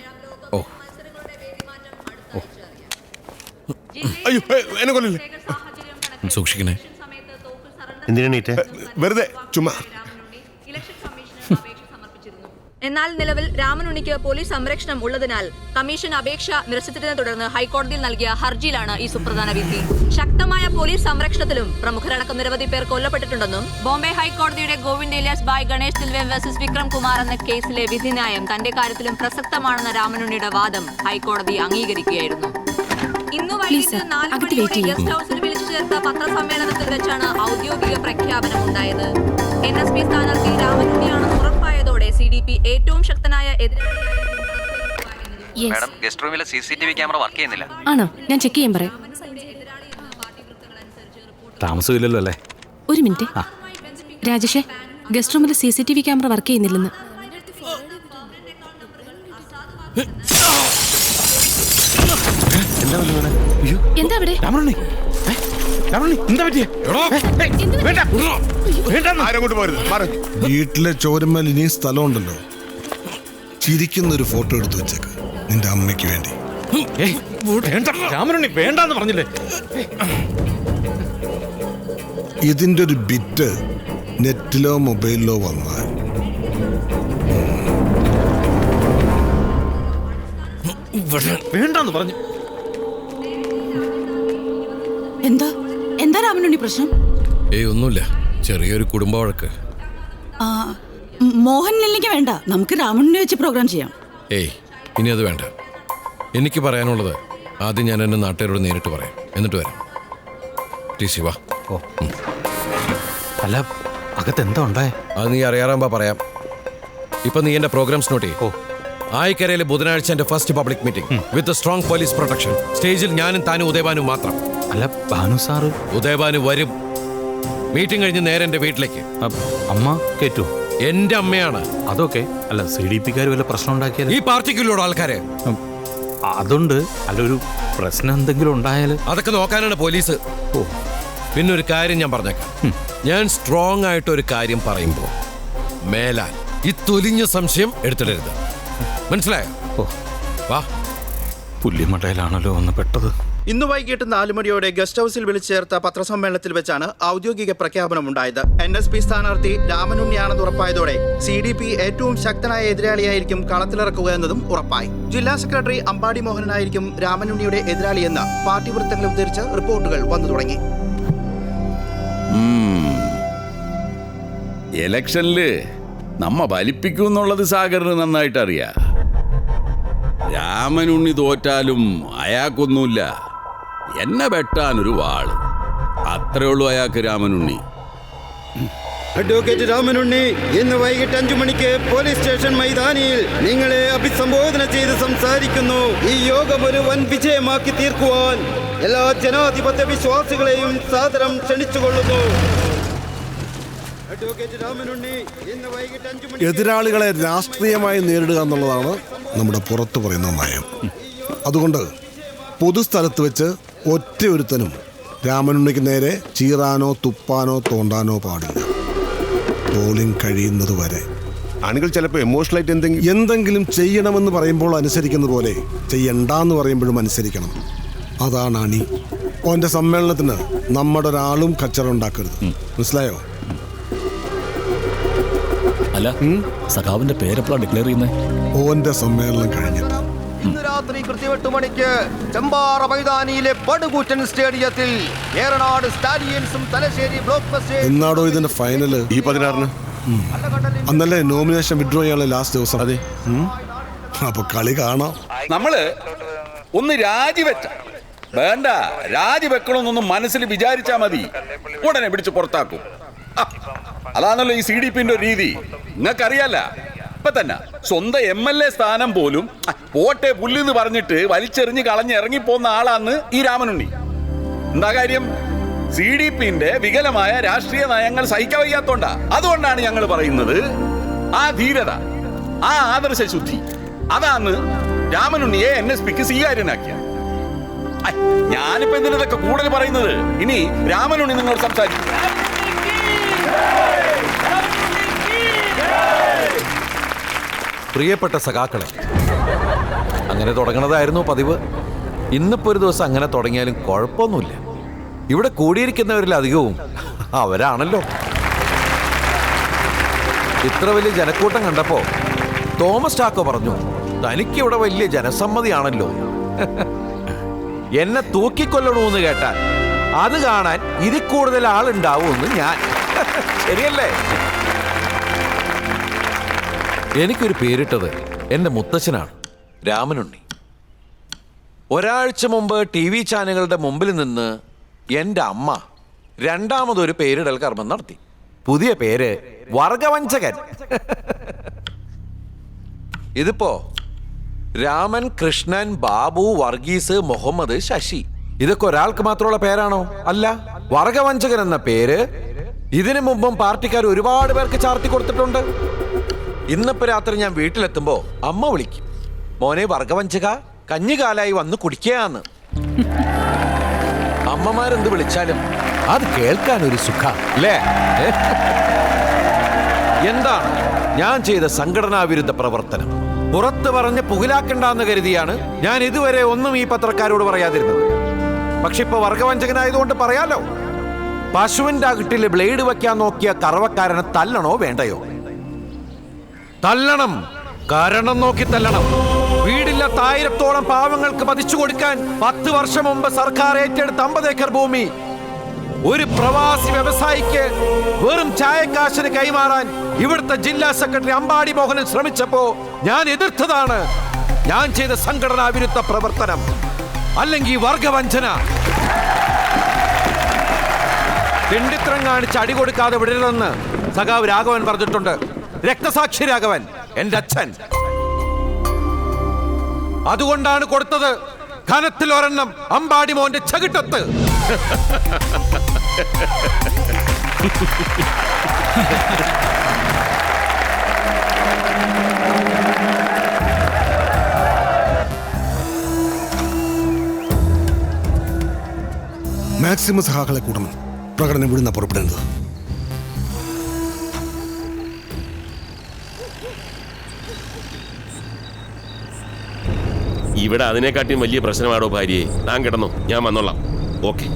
ഓ, അയ്യോ, എന്നെ കൊല്ലല്ലേ. സൂക്ഷിക്കണേ. എന്തിനാ? വെറുതെ ചുമ്മാ. എന്നാൽ നിലവിൽ രാമനുണ്ണിക്ക് പോലീസ് സംരക്ഷണം ഉള്ളതിനാൽ കമ്മീഷൻ അപേക്ഷ നിരസിച്ചതിനെ തുടർന്ന് ഹൈക്കോടതിയിൽ നൽകിയ ഹർജിയിലാണ് ഈ സുപ്രധാന വിധി. ശക്തമായ പോലീസ് സംരക്ഷണത്തിലും പ്രമുഖരടക്കം നിരവധി പേർ കൊല്ലപ്പെട്ടിട്ടുണ്ടെന്നും ബോംബെ ഹൈക്കോടതിയുടെ ഗോവിന്ദ് ഇലിയാസ് ബായ് ഗണേഷ് ദിൽവെ വേഴ്സസ് വിക്രം കുമാർ എന്ന കേസിലെ വിധിന്യായം തന്റെ കാര്യത്തിലും പ്രസക്തമാണെന്ന രാമനുണ്ണിയുടെ വാദം ഹൈക്കോടതി അംഗീകരിക്കുകയായിരുന്നു. ഇന്ന് വൈകിട്ട് 4 മണിയോടെ ഗസ്റ്റ് ഹൌസിൽ വിളിച്ചു ചേർത്ത പത്രസമ്മേളനത്തിൽ വെച്ചാണ് ഔദ്യോഗിക പ്രഖ്യാപനം ഉണ്ടായത്. NSP സ്ഥാനാർത്ഥി രാമനുണ്ണിയാണെന്ന് ഉറപ്പായതോടെ CDP ഏറ്റവും ശക്തനായ ഗസ്റ്റ് റൂമിലെ CCTV ക്യാമറ വർക്ക് ചെയ്യുന്നില്ല. ആണോ? ഞാൻ ചെക്ക് ചെയ്യാൻ പറയാം. താമസമില്ലല്ലോ അല്ലേ? ഒരു മിനിറ്റ്. രാജേഷേ, ഗസ്റ്റ് റൂമിലെ CCTV ക്യാമറ വർക്ക് ചെയ്യുന്നില്ലെന്ന്. എന്താ അവിടെ? വീട്ടിലെ ചോരമ്മൽ ഇനിയും സ്ഥലമുണ്ടല്ലോ. ചിരിക്കുന്നൊരു ഫോട്ടോ എടുത്തു വെച്ചേക്ക് നിന്റെ അമ്മയ്ക്ക് വേണ്ടി. രാമനുണ്ണി വേണ്ടെന്ന് പറഞ്ഞില്ലേ? ഇതിന്റെ ഒരു ബിറ്റ് നെറ്റിലോ മൊബൈലിലോ വന്നാൽ വേണ്ടെന്ന് പറഞ്ഞു. എന്താ രാമനുണ്ണി പ്രശ്നം? ഒന്നുമില്ല, ചെറിയൊരു കുടുംബ വഴക്ക്. മോഹൻലാലിലേക്ക് വേണ്ട, നമുക്ക് രാമണ്ണനെ വെച്ച് പ്രോഗ്രാം ചെയ്യാം. ഏയ് ഇനി അത് വേണ്ട. എനിക്ക് പറയാനുള്ളത് ആദ്യം ഞാൻ എൻ്റെ നാട്ടുകാരോട് നേരിട്ട് പറയാം, എന്നിട്ട് വരാം. ശിവ ഓ അല്ല, അകത്ത് എന്താ ഉണ്ടായേ? അത് നീ അറിയാറാകുമ്പോൾ പറയാം. ഇപ്പൊ നീ എൻ്റെ പ്രോഗ്രാംസ് നോട്ട് ചെയ്യും. ആയിക്കരയിൽ ബുധനാഴ്ച എൻ്റെ first public meeting with strong police protection. സ്റ്റേജിൽ ഞാനും താനും ഉദയഭാനും മാത്രം. അല്ല ഭാനു സാറ്? ഉദയഭാനു വരും. മീറ്റിംഗ് കഴിഞ്ഞ് നേരെ എൻ്റെ വീട്ടിലേക്ക്. അമ്മ കേറ്റു? എൻ്റെ അമ്മയാണ്. അതൊക്കെ അല്ല, CDP-ക്കാർ വല്ല പ്രശ്നം ഉണ്ടാക്കിയാൽ ഈ പാർട്ടിക്കുള്ളൂടെ ആൾക്കാരെ. അതുണ്ട്. അല്ല, ഒരു പ്രശ്നം എന്തെങ്കിലും ഉണ്ടായാൽ അതൊക്കെ നോക്കാനാണ് പോലീസ്. ഓ പിന്നെ ഒരു കാര്യം ഞാൻ പറഞ്ഞേക്കാം. ഞാൻ സ്ട്രോങ് ആയിട്ട് ഒരു കാര്യം പറയുമ്പോൾ മേലാൽ ഈ തൊലിഞ്ഞ സംശയം എടുത്തിടരുത്. മനസ്സിലായോ? ഓ വാ, പുല്ലിമട്ടയിലാണല്ലോ ഒന്ന് പെട്ടത്. ഇന്ന് വൈകിട്ട് 4 മണിയോടെ ഗസ്റ്റ് ഹൌസിൽ വിളിച്ചു ചേർത്ത പത്രസമ്മേളനത്തിൽ വെച്ചാണ് ഔദ്യോഗിക പ്രഖ്യാപനമുണ്ടായത്. NSP സ്ഥാനാർത്ഥി രാമനുണ്ണിയാണെന്ന് ഉറപ്പായതോടെ CDP ഏറ്റവും ശക്തനായ എതിരാളിയായിരിക്കും കളത്തിലിറക്കുക എന്നതും ഉറപ്പായി. ജില്ലാ സെക്രട്ടറി അമ്പാടി മോഹനായിരിക്കും രാമനുണ്ണിയുടെ എതിരാളിയെന്ന് പാർട്ടി വൃത്തങ്ങൾ ഉദ്ധരിച്ച് റിപ്പോർട്ടുകൾ വന്നു തുടങ്ങി. എലക്ഷനില് നമ്മ വലിപ്പിക്കുന്നുള്ളത് സാഗറിന് നന്നായിട്ട് അറിയാം. രാമനുണ്ണി തോറ്റാലും അയാൾക്കൊന്നുമില്ല, എന്നെ വെട്ടാനൊരു വാള്, അത്രേ ഉള്ളൂ അയാൾക്ക് രാമനുണ്ണി. അഡ്വക്കേറ്റ് രാമനുണ്ണി ഇന്ന് വൈകിട്ട് 5 മണിക്ക് പോലീസ് സ്റ്റേഷൻ മൈതാനിയിൽ നിങ്ങളെ അഭിസംബോധന ചെയ്ത് സംസാരിക്കുന്നു. ഈ യോഗം ഒരു വൻ വിജയമാക്കി തീർക്കുവാൻ എല്ലാ ജനാധിപത്യ വിശ്വാസികളെയും സാദരം ക്ഷണിച്ചുകൊള്ളുന്നു. എതിരാളികളെ രാഷ്ട്രീയമായി നേരിടുക എന്നുള്ളതാണ് നമ്മുടെ പുറത്തു പറയുന്ന നയം. അതുകൊണ്ട് പൊതുസ്ഥലത്ത് വെച്ച് ഒറ്റ ഒരുത്തനും രാമനുണ്ണിക്ക് നേരെ ചീറാനോ തുപ്പാനോ തോണ്ടാനോ പാടില്ല. പോളിംഗ് കഴിയുന്നത് വരെ. ആളുകൾ ചിലപ്പോൾ എമോഷണലായിട്ട് എന്തെങ്കിലും ചെയ്യണമെന്ന് പറയുമ്പോൾ അനുസരിക്കുന്നത് പോലെ ചെയ്യണ്ടെന്ന് പറയുമ്പോഴും അനുസരിക്കണം. അതാണ് അണി. ഓൻ്റെ സമ്മേളനത്തിന് നമ്മുടെ ഒരാളും കച്ചറ ഉണ്ടാക്കരുത്. മനസ്സിലായോ? അല്ല, സഖാവിന്റെ പേരെപ്പോഴാണ് ഡിക്ലെയർ ചെയ്യുന്നത്? ഓന്റെ സമ്മേളനം കഴിഞ്ഞിട്ട്. ഇന്ന് രാത്രി കൃത്യം 8 മണിക്ക് ചെമ്പാറ മൈതാനിയിലെ പടുകൂറ്റൻ സ്റ്റേഡിയത്തിൽ ഏറനാട് സ്റ്റാലിയൻസും തലശ്ശേരി ബ്ലോക്ക് ബസ്. എന്നാടോ ഇതിന്റെ ഫൈനല്? ഈ 16-ന്. അന്നല്ലേ നോമിനേഷൻ വിഡ്രോ ചെയ്യാനുള്ള ലാസ്റ്റ് ദിവസം. അതെ. അപ്പൊ കളി കാണാം. നമ്മള് ഒന്ന് രാജിവെച്ച വേണ്ട, രാജിവെക്കണമെന്നൊന്നും മനസ്സിൽ വിചാരിച്ചാ മതി, ഉടനെ പിടിച്ച് പുറത്താക്കും. അതാണല്ലോ ഈ CDP-ന്റെ രീതി. നിങ്ങൾക്കറിയാല, ഇപ്പൊ തന്നെ സ്വന്തം MLA സ്ഥാനം പോലും പോട്ടെ പുല്ലെന്ന് പറഞ്ഞിട്ട് വലിച്ചെറിഞ്ഞ് കളഞ്ഞ് ഇറങ്ങിപ്പോന്ന ആളാണ് ഈ രാമനുണ്ണി. എന്താ കാര്യം? CDP-ന്റെ വികലമായ രാഷ്ട്രീയ നയങ്ങൾ സഹിക്കാൻ വയ്യാത്തോണ്ടാ. അതുകൊണ്ടാണ് ഞങ്ങൾ പറയുന്നത്, ആ ധീരത, ആ ആദർശ ശുദ്ധി, അതാണ് രാമനുണ്ണിയെ NSPക്ക് സ്വീകാര്യനാക്കിയ. ഞാനിപ്പോ എന്തിനൊക്കെ കൂടുതൽ പറയുന്നത്? ഇനി രാമനുണ്ണി നിങ്ങൾ സംസാരിക്കും. പ്രിയപ്പെട്ട സഖാക്കളെ, അങ്ങനെ തുടങ്ങണതായിരുന്നു പതിവ്. ഇന്നിപ്പോ ഒരു ദിവസം അങ്ങനെ തുടങ്ങിയാലും കുഴപ്പമൊന്നുമില്ല. ഇവിടെ കൂടിയിരിക്കുന്നവരിലധികവും അവരാണല്ലോ. ഇത്ര വലിയ ജനക്കൂട്ടം കണ്ടപ്പോ തോമസ് ചാക്കോ പറഞ്ഞു, തനിക്കിവിടെ വലിയ ജനസമ്മതിയാണല്ലോ. എന്നെ തൂക്കിക്കൊല്ലണമെന്ന് കേട്ടാൽ അത് കാണാൻ ഇതിൽ കൂടുതൽ ആളുണ്ടാവുമെന്ന് ഞാൻ. ശരിയല്ലേ? എനിക്കൊരു പേരിട്ടത് എൻ്റെ മുത്തച്ഛനാണ്, രാമനുണ്ണി. ഒരാഴ്ച മുമ്പ് TV ചാനലുകളുടെ മുമ്പിൽ നിന്ന് എൻ്റെ അമ്മ രണ്ടാമതൊരു പേരിടൽ കർമ്മം നടത്തി. പുതിയ പേര് വർഗവഞ്ചകൻ. ഇതിപ്പോ രാമൻ, കൃഷ്ണൻ, ബാബു, വർഗീസ്, മുഹമ്മദ്, ശശി, ഇതൊക്കെ ഒരാൾക്ക് മാത്രമുള്ള പേരാണോ? അല്ല. വർഗവഞ്ചകൻ എന്ന പേര് ഇതിനു മുമ്പും പാർട്ടിക്കാർ ഒരുപാട് പേർക്ക് ചാർത്തി കൊടുത്തിട്ടുണ്ട്. ഇന്നിപ്പോ രാത്രി ഞാൻ വീട്ടിലെത്തുമ്പോ അമ്മ വിളിക്കും, മോനെ വർഗവഞ്ചക, കഞ്ഞികാലായി വന്ന് കുടിക്കാന്ന്. അമ്മമാരെന്ത് വിളിച്ചാലും അത് കേൾക്കാൻ ഒരു സുഖ അല്ലേ? എന്താണ് ഞാൻ ചെയ്ത സംഘടനാ വിരുദ്ധ പ്രവർത്തനം? പുറത്ത് പറഞ്ഞ് പുകിലാക്കണ്ടെന്ന് കരുതിയാണ് ഞാൻ ഇതുവരെ ഒന്നും ഈ പത്രക്കാരോട് പറയാതിരുന്നത്. പക്ഷെ ഇപ്പൊ വർഗവഞ്ചകനായതുകൊണ്ട് പറയാലോ. പശുവിന്റെ അകിട്ടില് ബ്ലേഡ് വെക്കാൻ നോക്കിയ കറവക്കാരനെ തല്ലണോ വേണ്ടയോ? തല്ലണം, കാരണം നോക്കി തല്ലണം. വീടില്ലാത്ത 1000-ഓളം പാവങ്ങൾക്ക് പതിച്ചു കൊടുക്കാൻ 10 വർഷം മുമ്പ് സർക്കാർ ഏറ്റെടുത്ത 50 ഏക്കർ ഭൂമി ഒരു പ്രവാസി വ്യവസായിക്ക് വെറും ചായക്കാശിന് കൈമാറാൻ ഇവിടുത്തെ ജില്ലാ സെക്രട്ടറി അമ്പാടി മോഹനൻ ശ്രമിച്ചപ്പോ ഞാൻ എതിർത്തതാണ്. ഞാൻ ചെയ്ത സംഘടനാ വിരുദ്ധ പ്രവർത്തനം, അല്ലെങ്കിൽ വർഗവഞ്ചന. തിണ്ടിത്രം കാണിച്ച് അടി കൊടുക്കാതെ വിടരുതെന്ന് സഖാവ് രാഘവൻ പറഞ്ഞിട്ടുണ്ട്. രക്തസാക്ഷി രാഘവൻ, എന്റെ അച്ഛൻ. അതുകൊണ്ടാണ് കൊടുത്തത് ഖനത്തിൽ ഒരെണ്ണം അമ്പാടി മോന്റെ ചകിട്ടത്ത്. മാക്സിമം സഹാക്കളെ കൂടണം. പ്രകടനം ഇവിടുന്ന പുറപ്പെടുന്നത്. ഇവിടെ അതിനെക്കാട്ടിയും വലിയ പ്രശ്നമാണോ ഭാര്യയെ? താൻ കിടന്നോ, ഞാൻ വന്നോളാം. ഓക്കെ.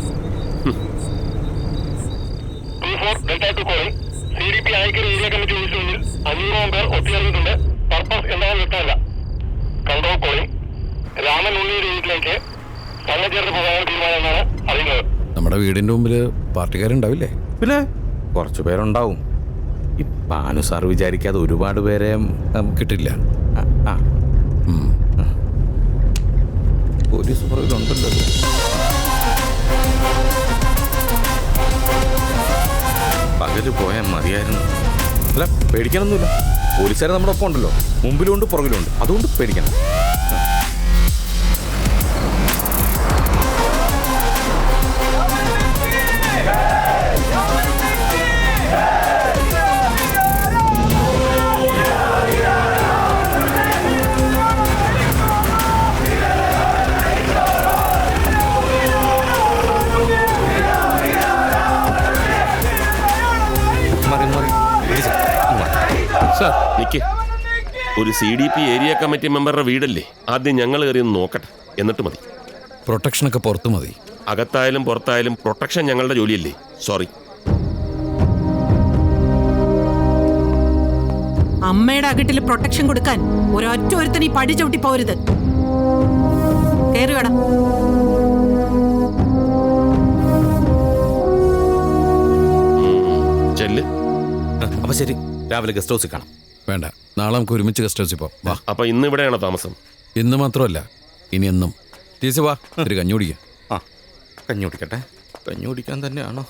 നമ്മുടെ വീടിന്റെ മുമ്പില് പാർട്ടിക്കാരുണ്ടാവില്ലേ? പിന്നെ കുറച്ചു പേരുണ്ടാവും. ഈ പാനു സാർ വിചാരിക്കാതെ ഒരുപാട് പേരെ കിട്ടില്ല. പോലീസ് പുറകിലുണ്ടല്ലോ. പകല് പോയാൽ മതിയായിരുന്നു. അല്ല, പേടിക്കാനൊന്നുമില്ല. പോലീസുകാർ നമ്മുടെ ഒപ്പം ഉണ്ടല്ലോ, മുമ്പിലുണ്ട് പുറകിലുണ്ട്. അതുകൊണ്ട് പേടിക്കണം. നിക്ക്. ഒരു CDP ഏരിയ കമ്മിറ്റി മെമ്പറുടെ വീടല്ലേ? ആദ്യം ഞങ്ങൾ കയറി ഒന്ന് നോക്കട്ടെ, എന്നിട്ട് മതി. പ്രൊട്ടക്ഷനൊക്കെ പുറത്തു മതി. അകത്തായാലും പുറത്തായാലും പ്രൊട്ടക്ഷൻ ഞങ്ങളുടെ ജോലിയല്ലേ. സോറി. അമ്മയുടെ അകട്ടിൽ പ്രൊട്ടക്ഷൻ കൊടുക്കാൻ ഒരൊറ്റ ഒരുത്തൻ ഈ പടി ചവിട്ടി പോരുത്. കേറുകട. ചെല്ല്. അപ്പൊ ശരി, രാവിലെ ഗസ്റ്റ് ഹൗസിൽ കാണാം. വേണ്ട, നാളെ നമുക്ക് ഒരുമിച്ച് ഗസ്റ്റ് ഹൗസിൽ പോവാം. അപ്പൊ ഇന്ന് ഇവിടെയാണോ താമസം? ഇന്ന് മാത്രമല്ല, ഇനി എന്നും. ടീച്ചർ വാ, ഒരു കഞ്ഞി കുടിക്കാം. ആ, കഞ്ഞി കുടിക്കട്ടെ. കഞ്ഞി കുടിക്കാൻ തന്നെയാണോ?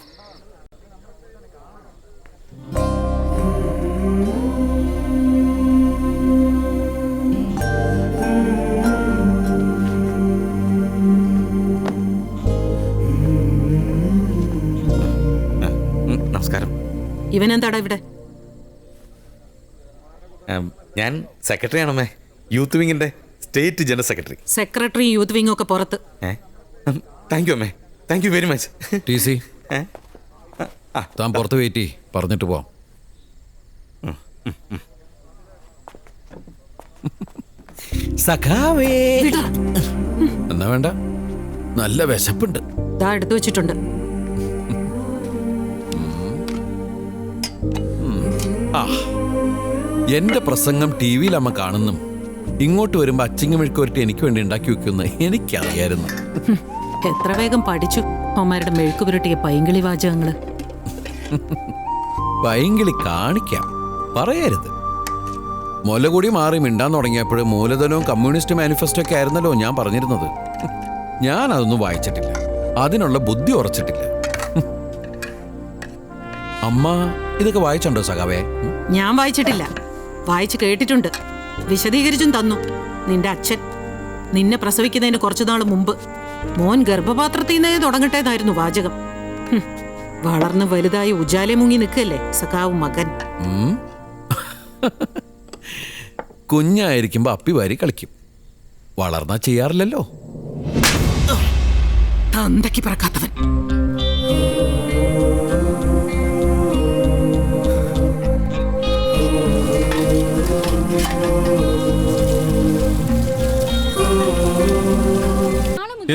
നമസ്കാരം. ഇവനെന്താടാ ഇവിടെ? ഞാൻ സെക്രട്ടറി ആണമ്മേ, യൂത്ത് വിങ്ങിന്റെ state general secretary. Secretary youth wing ഒക്കെ പുറത്ത്. താങ്ക് യു അമ്മേ, thank you very much. TC, താൻ പുറത്ത് വെയിറ്റ് ചെയ്യ്, പറഞ്ഞിട്ട് പോവാം. സഖാവേ. എന്നാ വേണ്ട, നല്ല വിശപ്പുണ്ട്. ദാ എടുത്തു വെച്ചിട്ടുണ്ട്. എന്റെ പ്രസംഗം TV-യിൽ അമ്മ കാണുന്നു. ഇങ്ങോട്ട് വരുമ്പോ അച്ചിങ്ങമെഴുക്കുവരട്ടി എനിക്ക് വേണ്ടി ഉണ്ടാക്കി വെക്കുന്ന എനിക്കറിയായിരുന്നു. എത്ര വേഗം പഠിച്ചു അമ്മമാരുടെ മെഴുക്ക് പുരട്ടിയ പൈങ്കിളി വാചകങ്ങള്. പൈങ്കിളി കാണിക്കാം, പറയരുത്. മുലകൂടി മാറി മിണ്ടാൻ തുടങ്ങിയപ്പോൾ മൂലധനവും കമ്മ്യൂണിസ്റ്റ് മാനിഫെസ്റ്റോ ഒക്കെ ആയിരുന്നല്ലോ ഞാൻ പറഞ്ഞിരുന്നത്. ഞാൻ അതൊന്നും വായിച്ചിട്ടില്ല, അതിനുള്ള ബുദ്ധി ഉറച്ചിട്ടില്ല. അമ്മ ഇതൊക്കെ വായിച്ചുണ്ടോ സഖാവേ? ഞാൻ വായിച്ചിട്ടില്ല, വായിച്ചു കേട്ടിട്ടുണ്ട്. വിശദീകരിച്ചും തന്നു നിന്റെ അച്ഛൻ. നിന്നെ പ്രസവിക്കുന്നതിന് കുറച്ചു നാൾ മുമ്പ് മോൻ ഗർഭപാത്രത്തിൽ നിന്നേ തുടങ്ങട്ടെന്നായിരുന്നു വാചകം. വളർന്ന് വലുതായി ഉജാലെ മുങ്ങി നിൽക്കല്ലേ സഖാവ് മകൻ. കുഞ്ഞായിരിക്കുമ്പോ അപ്പി വാരി കളിക്കും, വളർന്നാ ചെയ്യാറില്ലല്ലോ. തന്തയ്ക്ക് പറക്കാത്തവൻ.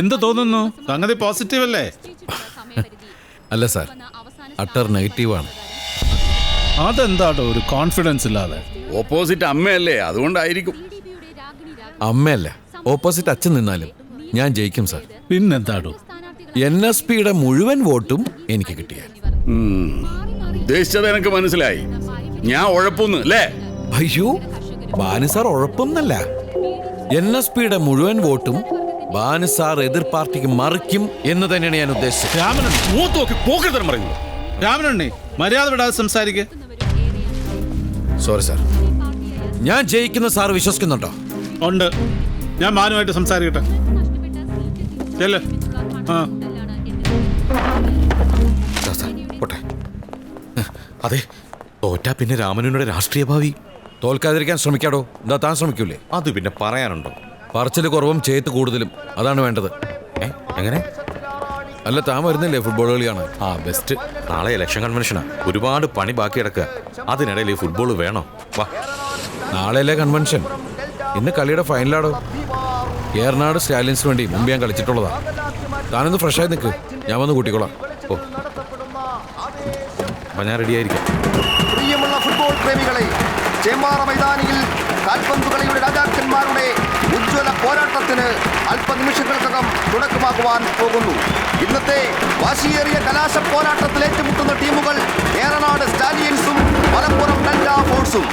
എന്ത് തോന്നുന്നു? സംഗതി പോസിറ്റീവ് അല്ലേ? അല്ല സാർ, അട്ടർ നെഗറ്റീവാണ്. അതെന്താടോ ഒരു കോൺഫിഡൻസ് ഇല്ലാതെ? ഓപ്പോസിറ്റ് അമ്മയല്ലേ, അതുകൊണ്ടായിരിക്കും. അമ്മയല്ല, ഓപ്പോസിറ്റ് അച്ഛൻ നിന്നാലും ഞാൻ ജയിക്കും സാർ. പിന്നെന്താടോ? NSPയുടെ മുഴുവൻ വോട്ടും എനിക്ക് കിട്ടിയാൽ. ഉദ്ദേശിച്ചത് എനിക്ക് മനസ്സിലായി. ഞാൻ ഉഴപ്പൊന്ന് അല്ലേ? അയ്യോ, ബാനു സാർ ഉഴപ്പൊന്നല്ല. NSPയുടെ മുഴുവൻ വോട്ടും ബാനു സാർ എതിർ പാർട്ടിക്ക് മറിക്കും എന്ന് തന്നെയാണ് ഞാൻ ഉദ്ദേശിച്ചത്. രാമനുണ്ണി മൂത്തോക്കി പോക്കരുതെന്ന് പറയുന്നു. രാമനുണ്ണി മര്യാദ വിടാതെ സംസാരിക്കുക. Sorry sir. ഞാൻ ജയിക്കുന്ന സാർ വിശ്വസിക്കുന്നുണ്ടോ? ഉണ്ട്. ഞാൻ മാനുമായിട്ട് സംസാരിക്കട്ടെ. ചെല്ല്. അതെ, തോറ്റാ പിന്നെ രാമനുണ്ണിയുടെ രാഷ്ട്രീയ ഭാവി. തോൽക്കാതിരിക്കാൻ ശ്രമിക്കാടോ. എന്താ താൻ ശ്രമിക്കൂലേ? അത് പിന്നെ പറയാനുണ്ടോ? പറച്ചിൽ കുറവും ചെയ്ത്ത് കൂടുതലും, അതാണ് വേണ്ടത്. എങ്ങനെ? അല്ല, താൻ വരുന്നില്ലേ ഫുട്ബോൾ കളിയാണ്? ആ ബെസ്റ്റ്. നാളെ ഇലക്ഷൻ കൺവെൻഷനാ. ഒരുപാട് പണി ബാക്കി കിടക്കുക. അതിനിടയിൽ ഈ ഫുട്ബോൾ വേണോ? വാ. നാളെയല്ലേ കൺവെൻഷൻ? ഇന്ന് കളിയുടെ ഫൈനലാടോ. ഏറനാട് സ്റ്റാലിയൻസിന് വേണ്ടി മുമ്പ് ഞാൻ കളിച്ചിട്ടുള്ളതാ. താനൊന്ന് ഫ്രഷായി നിൽക്ക്, ഞാൻ വന്ന് കൂട്ടിക്കോളാം. ഓ, അപ്പം ഞാൻ റെഡിയായിരിക്കാം. പ്രിയമുള്ള ഫുട്ബോൾ പ്രേമികളെ, ചേമ്പാറ മൈതാനിയിൽ കാൽപന്ത് കളിയുടെ രാജാക്കന്മാരുടെ ഉജ്ജ്വല പോരാട്ടത്തിന് അല്പനിമിഷങ്ങൾക്കകം തുടക്കമാകുവാൻ പോകുന്നു. ഇന്നത്തെ വാശിയേറിയ കലാശ പോരാട്ടത്തിൽ ഏറ്റുമുട്ടുന്ന ടീമുകൾ ഏറനാട് സ്റ്റാലിയൻസും മലപ്പുറം ഡെൽറ്റ ഫോഴ്സും.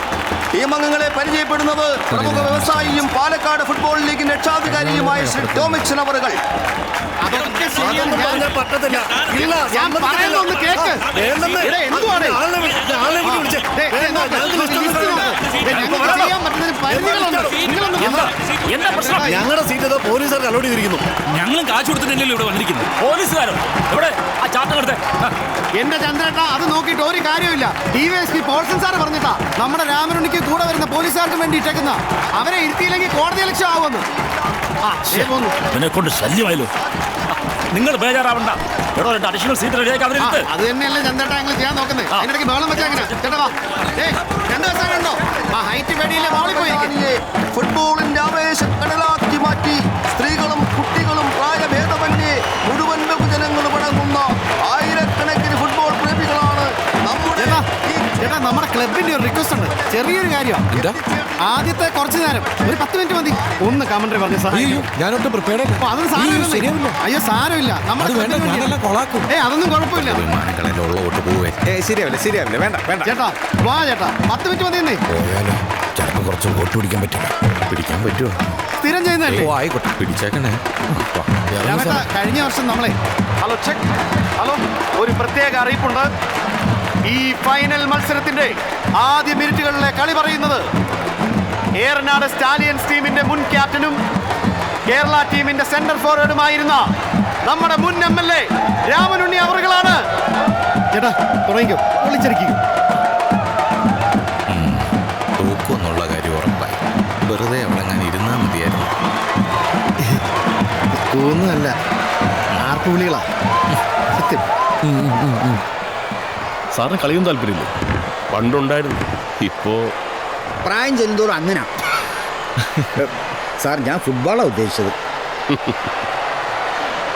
ടീമംഗങ്ങളെ പരിചയപ്പെടുന്നത് പ്രമുഖ വ്യവസായിയും പാലക്കാട് ഫുട്ബോൾ ലീഗിന്റെ രക്ഷാധികാരിയുമായ ശ്രീ ടോമിക്സൺ അവറുകൾ. ഞങ്ങളുടെ സീറ്റ് പോലീസുകാർക്ക് അലോട്ട് ചെയ്തിരിക്കുന്നു. ഞങ്ങളും കാശ് കൊടുത്തിട്ടല്ലോ ഇവിടെ വന്നിരിക്കുന്നു. പോലീസുകാരോ? ഇവിടെ ആ ചാട്ടം എടുത്തേ. എന്റെ ചന്ദ്രേട്ടാ, അത് നോക്കിയിട്ട് ഒരു കാര്യമില്ല. DYSP പോൾസൺ സാറ് പറഞ്ഞിട്ടാ നമ്മുടെ രാമനുണ്ണിക്ക് കൂടെ വരുന്ന പോലീസുകാർക്ക് വേണ്ടി ഇട്ടേക്കുന്ന. അവരെ ഇരുത്തിയില്ലെങ്കിൽ കോടതി ലക്ഷ്യം ആവുമെന്ന്. ഇതിനെ കൊണ്ട് ശല്യമായല്ലോ. നിങ്ങൾ ബേജാറാവണ്ട. എടോ, അഡീഷണൽ സീറ്റ് റെഡിയാക്കി അവരെടുത്ത്. അത് തന്നെയല്ലേ ചന്ദ്രേട്ടാ ഞങ്ങൾ ചെയ്യാൻ നോക്കുന്നത്. അതിനിടയ്ക്ക് ബഹളം വെച്ചാൽ എങ്ങനെ? ചേട്ടാ വാ. 2 ദിവസം കണ്ടോ ആ ഹൈറ്റ് പേടിയിലെ മോളിൽ പോയി. ഫുട്ബോളിന്റെ ആവേശക്കടലാക്കി മാറ്റി സ്ത്രീകളും കുട്ടികളും പ്രായഭേദമന്യേ മുഴുവൻ ബഹുജനങ്ങളും അടങ്ങുന്ന ആയിരക്കണക്കിന് ഫുട്ബോൾ പ്രേമികളാണ് നമ്മുടെ ക്ലബിന്റെ ഒരു റിക്വസ്റ്റ് ഉണ്ട്. ചെറിയൊരു കാര്യം. ആദ്യത്തെ കുറച്ചു നേരം ഒരു 10 മിനിറ്റ് മതി. ഒന്ന് കമന്ററി പറഞ്ഞു സാർ. ഞാനൊട്ടും പ്രിപ്പയർഡ് അല്ല. അതൊന്നും സാരമില്ല. അയ്യോ സാരമില്ല. അതൊന്നും കുഴപ്പമില്ല. ശരിയാവില്ല. വേണ്ട. ചേട്ടാ വാ ചേട്ടാ, 10 മിനിറ്റ് മതി. തന്നെ പോയാലോ? ചിലപ്പോൾ കുറച്ച് വോട്ട് പിടിക്കാൻ പറ്റില്ല. പിടിക്കാൻ പറ്റുമോ? സ്ഥിരം ചെയ്യുന്നതല്ലേ? ആയിക്കോട്ടെ, പിടിച്ചേക്കണേ. കഴിഞ്ഞ വർഷം നമ്മളെ ഹലോ, ഒരു പ്രത്യേക അറിയിപ്പുണ്ട്. ഈ ഫൈനൽ മത്സരത്തിന്റെ ആദ്യ മിനിറ്റുകളിലെ കളി പറയുന്നത് ഏറനാട് സ്റ്റാലിയൻസ് ടീമിന്റെ മുൻ ക്യാപ്റ്റനും കേരള ടീമിന്റെ സെന്റർ ഫോർവേഡുമായിരുന്ന നമ്മുടെ മുൻ MLA രാമനുണ്ണി അവറുകളാണ്. ചേട്ടാ തുടങ്ങിക്കോ, വിളിച്ചിരിക്കും. തൂക്കുന്നുള്ള കാര്യം ഉറപ്പായി. വെറുതെ അവിടെ അങ്ങനെ ഇരുന്നാൽ മതിയായിരുന്നു. തോന്നുന്നല്ല, ആർപ്പുവിളികളാ സത്യം. സാറിന് കളിയും താല്പര്യമില്ല? പണ്ടുണ്ടായിരുന്നു, ഇപ്പോ പ്രായം ചെല്ലുന്തോറും അങ്ങനെ. സാർ, ഞാൻ ഫുട്ബോളാണ് ഉദ്ദേശിച്ചത്.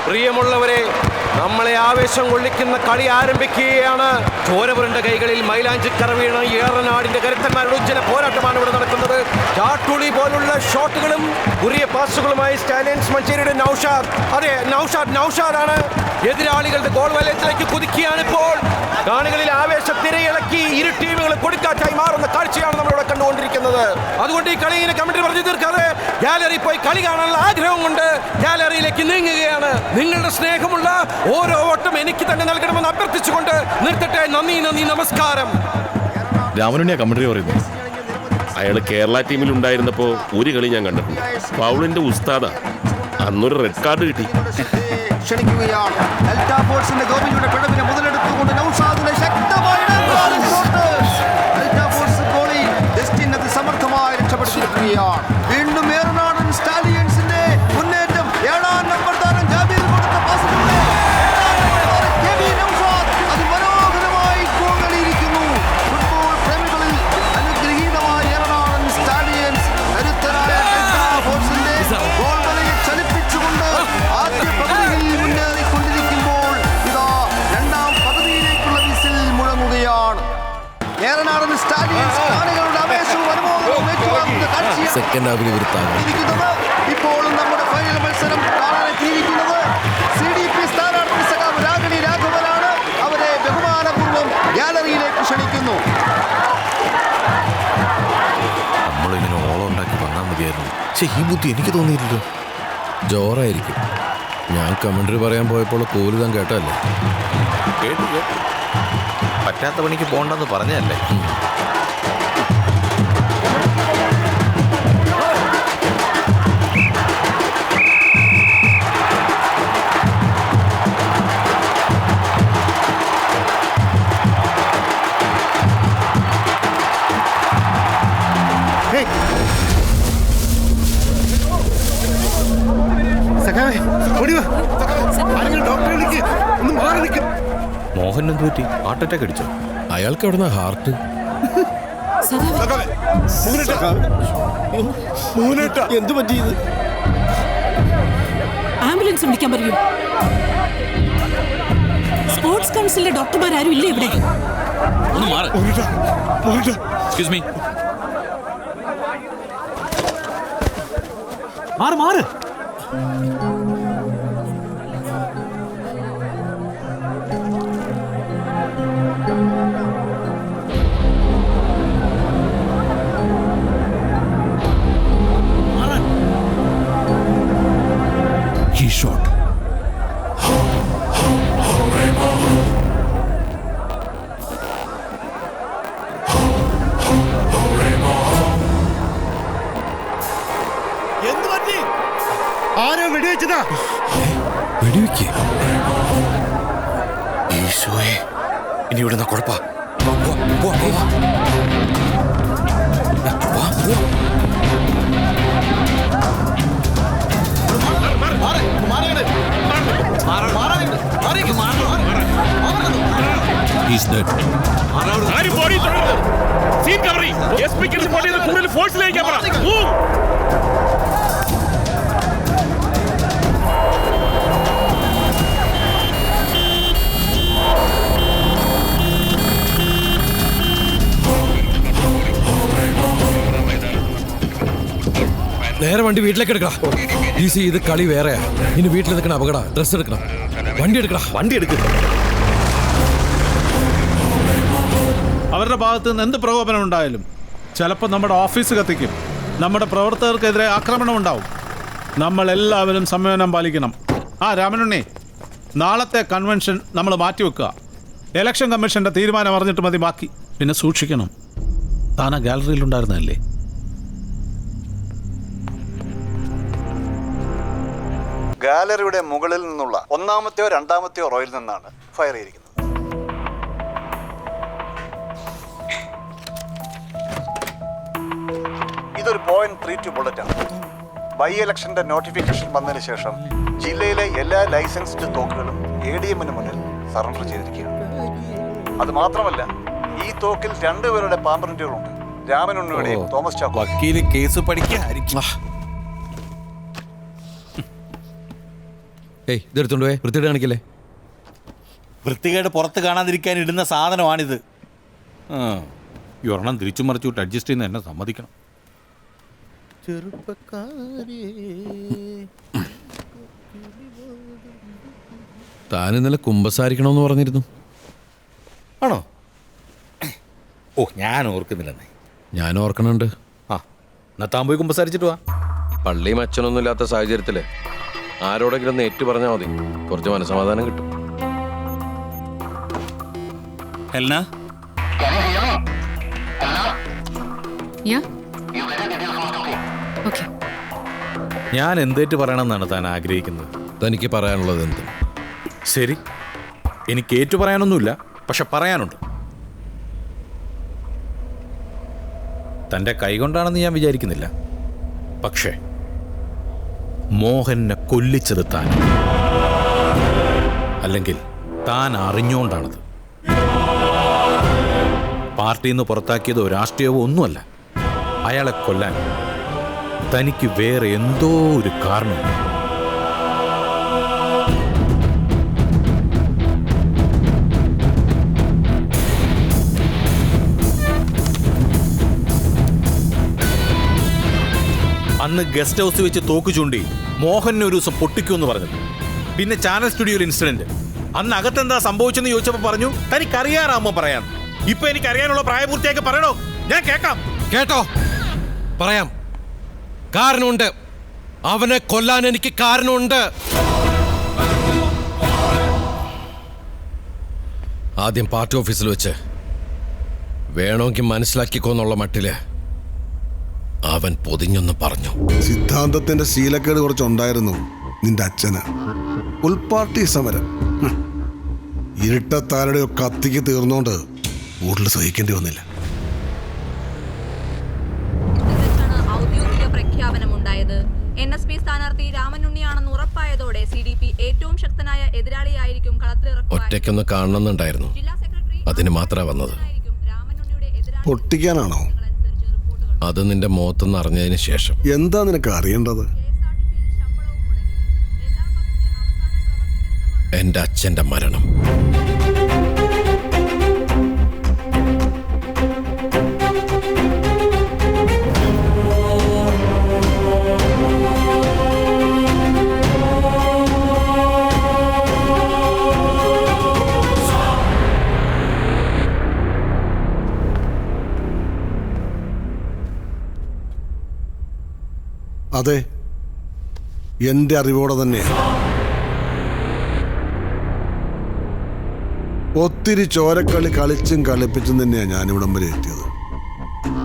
പ്രിയമുള്ളവരെ, നമ്മളെ ആവേശം കൊള്ളിക്കുന്ന കളി ആരംഭിക്കുകയാണ്. ചോരപുരണ്ട കൈകളിൽ മൈലാഞ്ചിക്കറ വീണ ഏറനാടിന്റെ കരുത്തന്മാരുടെ ഉജ്ജ്വല പോരാട്ടമാണ് ഇവിടെ നടക്കുന്നത്. ചാട്ടുളി പോലുള്ള ഷോട്ടുകളും കുറിയ പാസുകളുമായി സ്റ്റാലിയൻസ് മഞ്ചേരിയുടെ നൗഷാദ്. അതെ, നൗഷാദാണ് എതിരാളികളുടെ ഗോൾ വലയത്തിലേക്ക് കുതിക്കുകയാണ് ഇപ്പോൾ. കാണികളിൽ ആവേശം തിരയിളക്കി ഇരു ടീമുകൾ കൊടുക്കാറ്റായി മാറുന്ന കാഴ്ചയാണ് നമ്മളിവിടെ കണ്ടുകൊണ്ടിരിക്കുന്നത്. അതുകൊണ്ട് ഈ കളി ഇങ്ങനെ കമന്ററി പറഞ്ഞു തീർക്കാതെ ഗാലറി പോയി കളി കാണാനുള്ള ആഗ്രഹം കൊണ്ട് ഗാലറിയിലേക്ക് നീങ്ങുകയാണ്. നിങ്ങളുടെ സ്നേഹമുള്ള ഓരോ വോട്ടും എനിക്ക് തന്നെ നൽകണമെന്ന് അഭ്യർത്ഥിച്ചുകൊണ്ട് നിർത്തട്ടെ. നന്ദി, നമസ്കാരം. രാമനുണ്ണിയാ കമന്ററി പറയുന്നു. അയാൾ കേരള ടീമിൽ ഉണ്ടായിരുന്നപ്പോൾ ഒരു കളി ഞാൻ കണ്ടിട്ടുണ്ട്. പൗളിന്റെ ഉസ്താദാ. അന്നൊരു റെഡ് കാർഡ് കിട്ടി. ക്ഷണിക്കുകയാണ് ഡെൽറ്റ ഫോഴ്സിന്റെ ഗോപിയുടെ പിഴവിനെ മുതലെടുത്തുകൊണ്ട് നൗഷാദിന്റെ ശക്തമായ ഡെൽറ്റ ഫോഴ്സ് ഗോളി ഡെസ്റ്റിൻ സമർത്ഥമായി രക്ഷപ്പെടുത്തിയിരിക്കുകയാണ്. വീണ്ടും ഏറനാടൻ സ്റ്റാലിയൻസിന്റെ മുന്നേറ്റം. 7-ാം നമ്പർ താരം ജാബിർ കൊടുത്ത പാസിലൂടെ അതിമനോഹരമായി ഗോളിയിരിക്കുന്നു. ഫുട്ബോൾ പ്രേമികളിൽ അനുഗ്രഹീതമായ ഏറനാടൻ സ്റ്റാലിയൻസ് കരുത്തരായ ഡെൽറ്റ ഫോഴ്സിന്റെ ഗോൾ വലയെ ചലിപ്പിച്ചുകൊണ്ട് ആദ്യ പകുതിയിൽ മുന്നേറിക്കൊണ്ടിരിക്കുമ്പോൾ ഇതാ 2-ാം പകുതിയിലേക്കുള്ള വിസിൽ മുഴങ്ങുകയാണ്. ഏറനാടൻ സ്റ്റാലിയൻസ് കാണികളുടെ ആവേശവും അനുഭവവും ഏറ്റുവാങ്ങുന്ന കാഴ്ചയാണ് ഇപ്പോഴും നമ്മുടെ ഫൈനൽ മത്സരം കാണാനെത്തിയിരിക്കുന്നത്. CDP സ്ഥാനാർത്ഥി സഖാവ് രാഗിണി രാഘവനാണ്. അവരെ ബഹുമാനപൂർവ്വം ഗാലറിയിലേക്ക് ക്ഷണിക്കുന്നു. ഈ ബുദ്ധി എനിക്ക് തോന്നിയില്ലല്ലോ. ജോറായിരിക്കും. ഞാൻ കമന്ററി പറയാൻ പോയപ്പോൾ കോലുതാൻ കേട്ടല്ലേ? കേട്ടു. പറ്റാത്ത പണിക്ക് പോണ്ടെന്ന് പറഞ്ഞല്ലേ? മോഹൻ എന്ത് പറ്റി? ഹാർട്ട് അറ്റാക്ക് അടിച്ചോ? അയാൾക്ക് എവിടുന്ന ഹാർട്ട്? എന്ത് പറ്റിയത്? ആംബുലൻസ് വിളിക്കാൻ പറയൂ. സ്പോർട്സ് കൗൺസിലിലെ ഡോക്ടർമാരും ഇല്ലേ ഇവിടെ? ഒന്ന് മാറ്. Excuse me. മാറ്. He shot. എന്ത് പറ്റി? ആരോ വെടിവെച്ചതാ. വെടിവെക്കേ? ഈശോയെ, ഇനി ഇവിടുന്ന കുഴപ്പാ. He's dead. കൂടുതൽ ഫോഴ്സിലേക്ക് പറ. നേരെ വണ്ടി വീട്ടിലേക്ക് എടുക്കണം. ഈസി, ഇത് കളി വേറെയാ. ഇനി വീട്ടിൽ നിൽക്കണം. അപകട. ഡ്രസ് എടുക്കണം. വണ്ടി എടുക്കണം. വണ്ടി എടുക്കണം. അവരുടെ ഭാഗത്ത് നിന്ന് എന്ത് പ്രകോപനം ഉണ്ടായാലും ചിലപ്പോൾ നമ്മുടെ ഓഫീസ് കത്തിക്കും. നമ്മുടെ പ്രവർത്തകർക്കെതിരെ ആക്രമണം ഉണ്ടാവും. നമ്മൾ എല്ലാവരും സംയമനം പാലിക്കണം. രാമനുണ്ണി, നാളത്തെ കൺവെൻഷൻ നമ്മൾ മാറ്റിവെക്കുക. ഇലക്ഷൻ കമ്മീഷന്റെ തീരുമാനം അറിഞ്ഞിട്ട് മതി ബാക്കി. പിന്നെ സൂക്ഷിക്കണം. താനാ ഗാലറിയിൽ ഉണ്ടായിരുന്നല്ലേ? ഗാലറിയുടെ മുകളിൽ നിന്നുള്ള ഒന്നാമത്തെയോ രണ്ടാമത്തെയോ റോയിൽ നിന്നാണ് ഫയർ ചെയ്തിരിക്കുന്നത്. ഇതൊരു .32 ബുള്ളറ്റാണ്. ബൈ ഇലക്ഷന്റെ നോട്ടിഫിക്കേഷൻ വന്നതിന് ശേഷം ജില്ലയിലെ എല്ലാ ലൈസൻസ്ഡ് തോക്കുകളും ADMന് മുന്നിൽ സറണ്ടർ ചെയ്തിരിക്കുകയാണ്. അത് മാത്രമല്ല, ഈ തോക്കിൽ 2 പേരുടെ പാമ്പറിന്റുകളുണ്ട്. രാമനുണ്ണിയുടെയും തോമസ് ചാക്കോ. വക്കീല് കേസ് പഠിക്കായിരിക്കും. ഇതെടുത്തോണ്ട് പോയി വൃത്തിയുടെ കാണിക്കല്ലേ? വൃത്തികേട് പുറത്ത് കാണാതിരിക്കാൻ ഇടുന്ന സാധനമാണിത്. ഈ ഒരെണ്ണം തിരിച്ചു മറിച്ചു വിട്ട് അഡ്ജസ്റ്റ് ചെയ്യുന്ന എന്നെ സമ്മതിക്കണം. താൻ ഇന്നലെ കുമ്പസാരിക്കണമെന്ന് പറഞ്ഞിരുന്നു. ആണോ? ഞാൻ ഓർക്കുന്നില്ലെന്നേ. ഞാൻ ഓർക്കണുണ്ട്. എന്നാ താൻ പോയി കുമ്പസാരിച്ചിട്ട് വാ. പള്ളിയും അച്ഛനൊന്നും ഇല്ലാത്ത സാഹചര്യത്തില് ആരോടെങ്കിലും ഒന്ന് ഏറ്റു പറഞ്ഞാൽ മതി. കുറച്ച് മനസമാധാനം കിട്ടും. ഹെൽന, ഞാൻ എന്തേറ്റ് പറയണമെന്നാണ് താൻ ആഗ്രഹിക്കുന്നത്? തനിക്ക് പറയാനുള്ളത് എന്ത്? ശരി, എനിക്ക് ഏറ്റു പറയാനൊന്നുമില്ല, പക്ഷെ പറയാനുണ്ട്. തൻ്റെ കൈകൊണ്ടാണെന്ന് ഞാൻ വിചാരിക്കുന്നില്ല. പക്ഷേ മോഹനെ കൊല്ലിച്ചത് താൻ, അല്ലെങ്കിൽ താൻ അറിഞ്ഞുകൊണ്ടാണത്. പാർട്ടിയിൽ നിന്ന് പുറത്താക്കിയതോ രാഷ്ട്രീയമോ ഒന്നുമല്ല. അയാളെ കൊല്ലാൻ തനിക്ക് വേറെ എന്തോ ഒരു കാരണമുണ്ട്. അന്ന് ഗസ്റ്റ് ഹൗസ് വെച്ച് തോക്ക് ചൂണ്ടി മോഹനെ ഒരു ദിവസം പൊട്ടിക്കുമെന്ന് പറഞ്ഞത്. പിന്നെ ചാനൽ സ്റ്റുഡിയോയിൽ ഇൻസിഡന്റ്. അന്ന് അകത്തെന്താ സംഭവിച്ചെന്ന് ചോദിച്ചപ്പോൾ പറഞ്ഞു തനിക്കറിയാറാകുമ്പോൾ പറയാം. ഇപ്പൊ എനിക്കറിയാനുള്ള പ്രായപൂർത്തിയാക്കി പറയണോ? ഞാൻ കേൾക്കാം. കേട്ടോ, പറയാം. കാരണമുണ്ട്. അവനെ കൊല്ലാൻ എനിക്ക് കാരണമുണ്ട്. ആദ്യം പാർട്ടി ഓഫീസിൽ വെച്ച് വേണമെങ്കിൽ മനസ്സിലാക്കിക്കോന്നുള്ള മട്ടില് അവൻ പൊതിഞ്ഞൊന്ന് പറഞ്ഞു. സിദ്ധാന്തത്തിന്റെ ശീലക്കേട് കുറച്ചുണ്ടായിരുന്നു നിന്റെ അച്ഛന്. ഉൾപാർട്ടി സമരം ഇരുട്ടത്താരുടെ കത്തിക്ക് തീർന്നോണ്ട് കൂടുതൽ സഹിക്കേണ്ടി വന്നില്ല. ഔദ്യോഗിക പ്രഖ്യാപനമുണ്ടായത് NSP സ്ഥാനാർത്ഥി രാമനുണ്ണിയാണെന്ന് ഉറപ്പായതോടെ CDP ഏറ്റവും ശക്തനായ എതിരാളിയായിരിക്കും കളത്തിലിറക്കുക. ഒറ്റയ്ക്കൊന്ന് കാണണമെന്നുണ്ടായിരുന്നു. അതിന് മാത്രമാണ് വന്നത്. പൊട്ടിക്കാനാണോ? അത് നിന്റെ മുഖത്തൊന്ന് അറിഞ്ഞതിന് ശേഷം. എന്താ നിനക്ക് അറിയേണ്ടത്? എന്റെ അച്ഛന്റെ മരണം. അതെ, എന്റെ അറിവോടെ തന്നെയാണ്. ഒത്തിരി ചോരക്കളി കളിച്ചും കളിപ്പിച്ചും തന്നെയാണ് ഞാനിവിടം വരെ എത്തിയത്.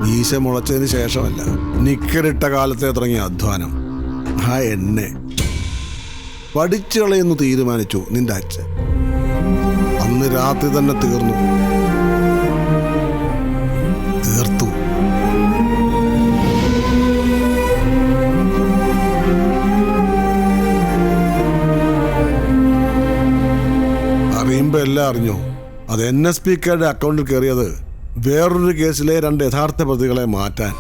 മീശ മുളച്ചതിന് ശേഷമല്ല, നിക്കറിട്ട കാലത്തെ തുടങ്ങിയ അധ്വാനം. ആ എന്നെ പഠിച്ചു കളയെന്ന് തീരുമാനിച്ചു നിന്റെ അച്ഛൻ. അന്ന് രാത്രി തന്നെ തീർത്തു. അറിയുമ്പോ എല്ലാം അറിഞ്ഞു. അത് NSPക്കാരുടെ അക്കൗണ്ടിൽ കയറിയത് വേറൊരു കേസിലെ 2 യഥാർത്ഥ പ്രതികളെ മാറ്റാൻ.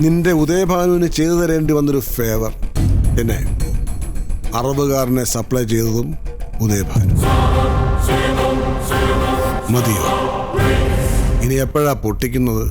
നിന്റെ ഉദയഭാനുവിന് ചെയ്തു തരേണ്ടി വന്നൊരു ഫേവർ. എന്നെ അറബുകാരനെ സപ്ലൈ ചെയ്തതും ഉദയഭാനു. മതിയോ? ഇനി എപ്പോഴാ പൊട്ടിക്കുന്നത്?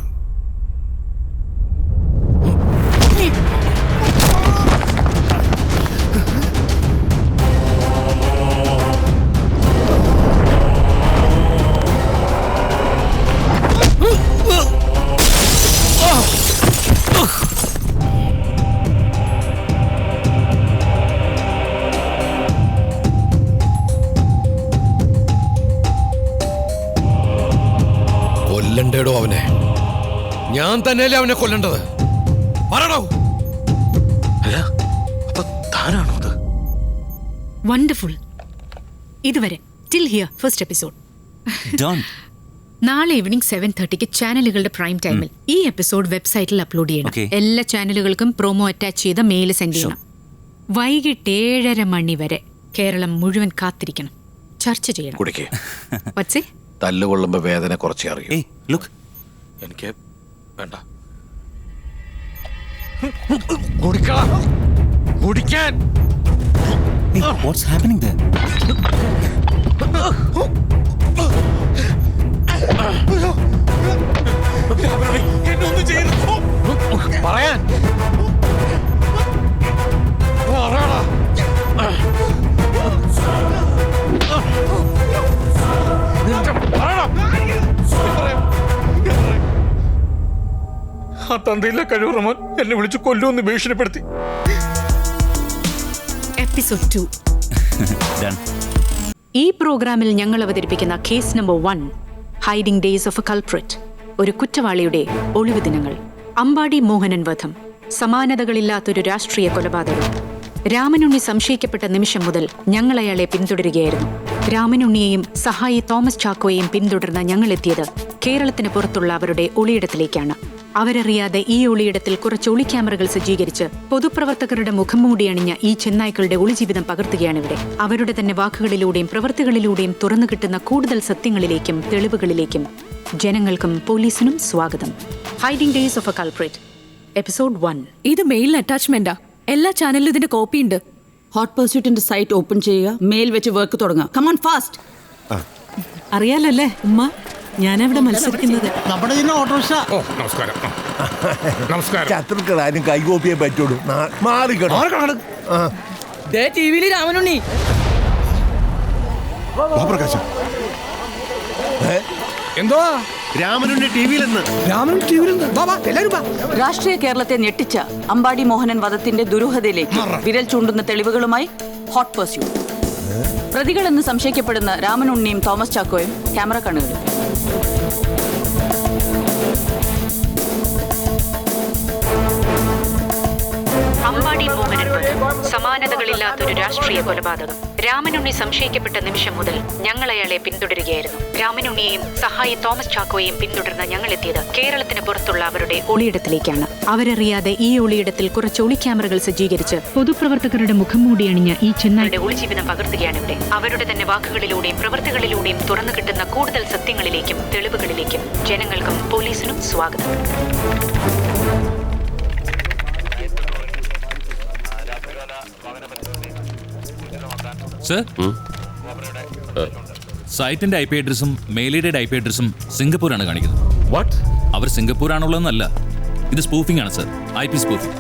കൊല്ലണ്ടേടോ അവനെ. ഞാൻ തന്നെയല്ലേ അവനെ കൊല്ലണ്ടത്. പറയണോ? താനാണോ അത്? വണ്ടർഫുൾ. ഇതുവരെ ടിൽ ഹിയർ ഫസ്റ്റ് എപ്പിസോഡ്. നാളെ ഈവനിങ് 7:30 ചാനലുകളുടെ പ്രൈം ടൈമിൽ ഈ എപ്പിസോഡ് വെബ്സൈറ്റിൽ അപ്ലോഡ് ചെയ്യണം. എല്ലാ ചാനലുകൾക്കും പ്രോമോ അറ്റാച്ച് ചെയ്ത മെയിൽ സെൻഡ് ചെയ്യണം. വൈകിട്ട് 7:30 മണി വരെ കേരളം മുഴുവൻ കാത്തിരിക്കണം. ചർച്ച ചെയ്യണം. വത്സേ, തല്ലുകൊള്ളുമ്പോ വേദന കുറച്ചേ അറിയൂ. എനിക്ക് വേണ്ട. കുടിക്കാൻ. What's happening there? പറയാൻ ആ തന്തയിലെ കഴിവുറമോൻ എന്നെ വിളിച്ച് കൊല്ലുമെന്ന് ഭീഷണിപ്പെടുത്തി. എപ്പിസോഡ് 2. ഈ പ്രോഗ്രാമിൽ ഞങ്ങൾ അവതരിപ്പിക്കുന്ന case number 1, hiding days of a culprit. ഒരു കുറ്റവാളിയുടെ ഒളിവ് ദിനങ്ങൾ. അമ്പാടി മോഹനൻ വധം. സമാനതകളില്ലാത്തൊരു രാഷ്ട്രീയ കൊലപാതകം. രാമനുണ്ണി സംശയിക്കപ്പെട്ട നിമിഷം മുതൽ ഞങ്ങൾ അയാളെ പിന്തുടരുകയായിരുന്നു. രാമനുണ്ണിയെയും സഹായി തോമസ് ചാക്കോയെയും പിന്തുടർന്ന് ഞങ്ങളെത്തിയത് കേരളത്തിന് പുറത്തുള്ള അവരുടെ ഒളിയിടത്തിലേക്കാണ്. അവരറിയാതെ ഈ ഒളിയിടത്തിൽ കുറച്ച് ഒളിക്യാമറകൾ സജ്ജീകരിച്ച് പൊതുപ്രവർത്തകരുടെ മുഖം മൂടിയണിഞ്ഞ ഈ ചെന്നായ്ക്കളുടെ ഒളിജീവിതം പകർത്തുകയാണിവിടെ. അവരുടെ തന്നെ വാക്കുകളിലൂടെയും പ്രവൃത്തികളിലൂടെയും തുറന്നു കിട്ടുന്ന കൂടുതൽ സത്യങ്ങളിലേക്കും തെളിവുകളിലേക്കും ജനങ്ങൾക്കും പോലീസിനും സ്വാഗതം. Hiding days of a culprit episode 1. ഇത് മെയിൽ അറ്റാച്ച്മെന്റാ. എല്ലാ ചാനലിലും ഇതിന്റെ കോപ്പി ഉണ്ട്. ഹോട്ട് പെർസ്യൂട്ടിന്റെ സൈറ്റ് ഓപ്പൺ ചെയ്യുക, മെയിൽ വെച്ച് വർക്ക് തുടങ്ങുക. Come on fast. അറിയാലല്ലേ ഉമ്മ, ഞാനവിടെ മത്സരിക്കുന്നത്. നമ്മുടെ ഓട്ടോറിക്ഷ. നമസ്കാരം. ശത്രുക്കളാരും കൈകോപ്പിയെ പറ്റുള്ളൂ. മാറിക്കണം. ടിവിയിൽ രാമനുണ്ണി. എന്തോ രാമനുണ്ണി ടിവിയിലെന്ന്. രാഷ്ട്രീയ കേരളത്തെ ഞെട്ടിച്ച അമ്പാടി മോഹനൻ വധത്തിന്റെ ദുരൂഹതയിലേക്ക് വിരൽ ചൂണ്ടുന്ന തെളിവുകളുമായി ഹോട്ട് പർസ്യൂട്ട്. പ്രതികളെന്ന് സംശയിക്കപ്പെടുന്ന രാമനുണ്ണിയും തോമസ് ചാക്കോയും ക്യാമറ കണ്ണുകളിൽ. അമ്പാടി മോഹനൻ വധം സമാനതകളില്ലാത്തൊരു രാഷ്ട്രീയ കൊലപാതകം. രാമനുണ്ണി സംശയിക്കപ്പെട്ട നിമിഷം മുതൽ ഞങ്ങൾ അയാളെ പിന്തുടരുകയായിരുന്നു. രാമനുണ്ണിയെയും സഹായി തോമസ് ചാക്കോയെയും പിന്തുടർന്ന് ഞങ്ങൾ എത്തിയത് കേരളത്തിന് പുറത്തുള്ള അവരുടെ ഒളിയിടത്തിലേക്കാണ്. അവരറിയാതെ ഈ ഒളിയിടത്തിൽ കുറച്ച് ഒളി ക്യാമറകൾ സജ്ജീകരിച്ച് പൊതുപ്രവർത്തകരുടെ മുഖം മൂടി അണിഞ്ഞ ഈ ചെന്നായുടെ ഒളിജീവിതം പകർത്തുകയാണ് ഇവിടെ. അവരുടെ തന്നെ വാക്കുകളിലൂടെയും പ്രവൃത്തികളിലൂടെയും തുറന്നു കിട്ടുന്ന കൂടുതൽ സത്യങ്ങളിലേക്കും തെളിവുകളിലേക്കും ജനങ്ങൾക്കും പോലീസിനും സ്വാഗതം. സർ, സൈറ്റിന്റെ ഐ പി അഡ്രസ്സും മെയിലിയുടെ ഐ പി അഡ്രസ്സും സിംഗപ്പൂരാണ് കാണിക്കുന്നത്. വാട്ട്? അവർ സിംഗപ്പൂർ ആണുള്ളതെന്നല്ല, ഇത് സ്പൂഫിംഗ് ആണ് സർ, IP സ്പൂഫിംഗ്.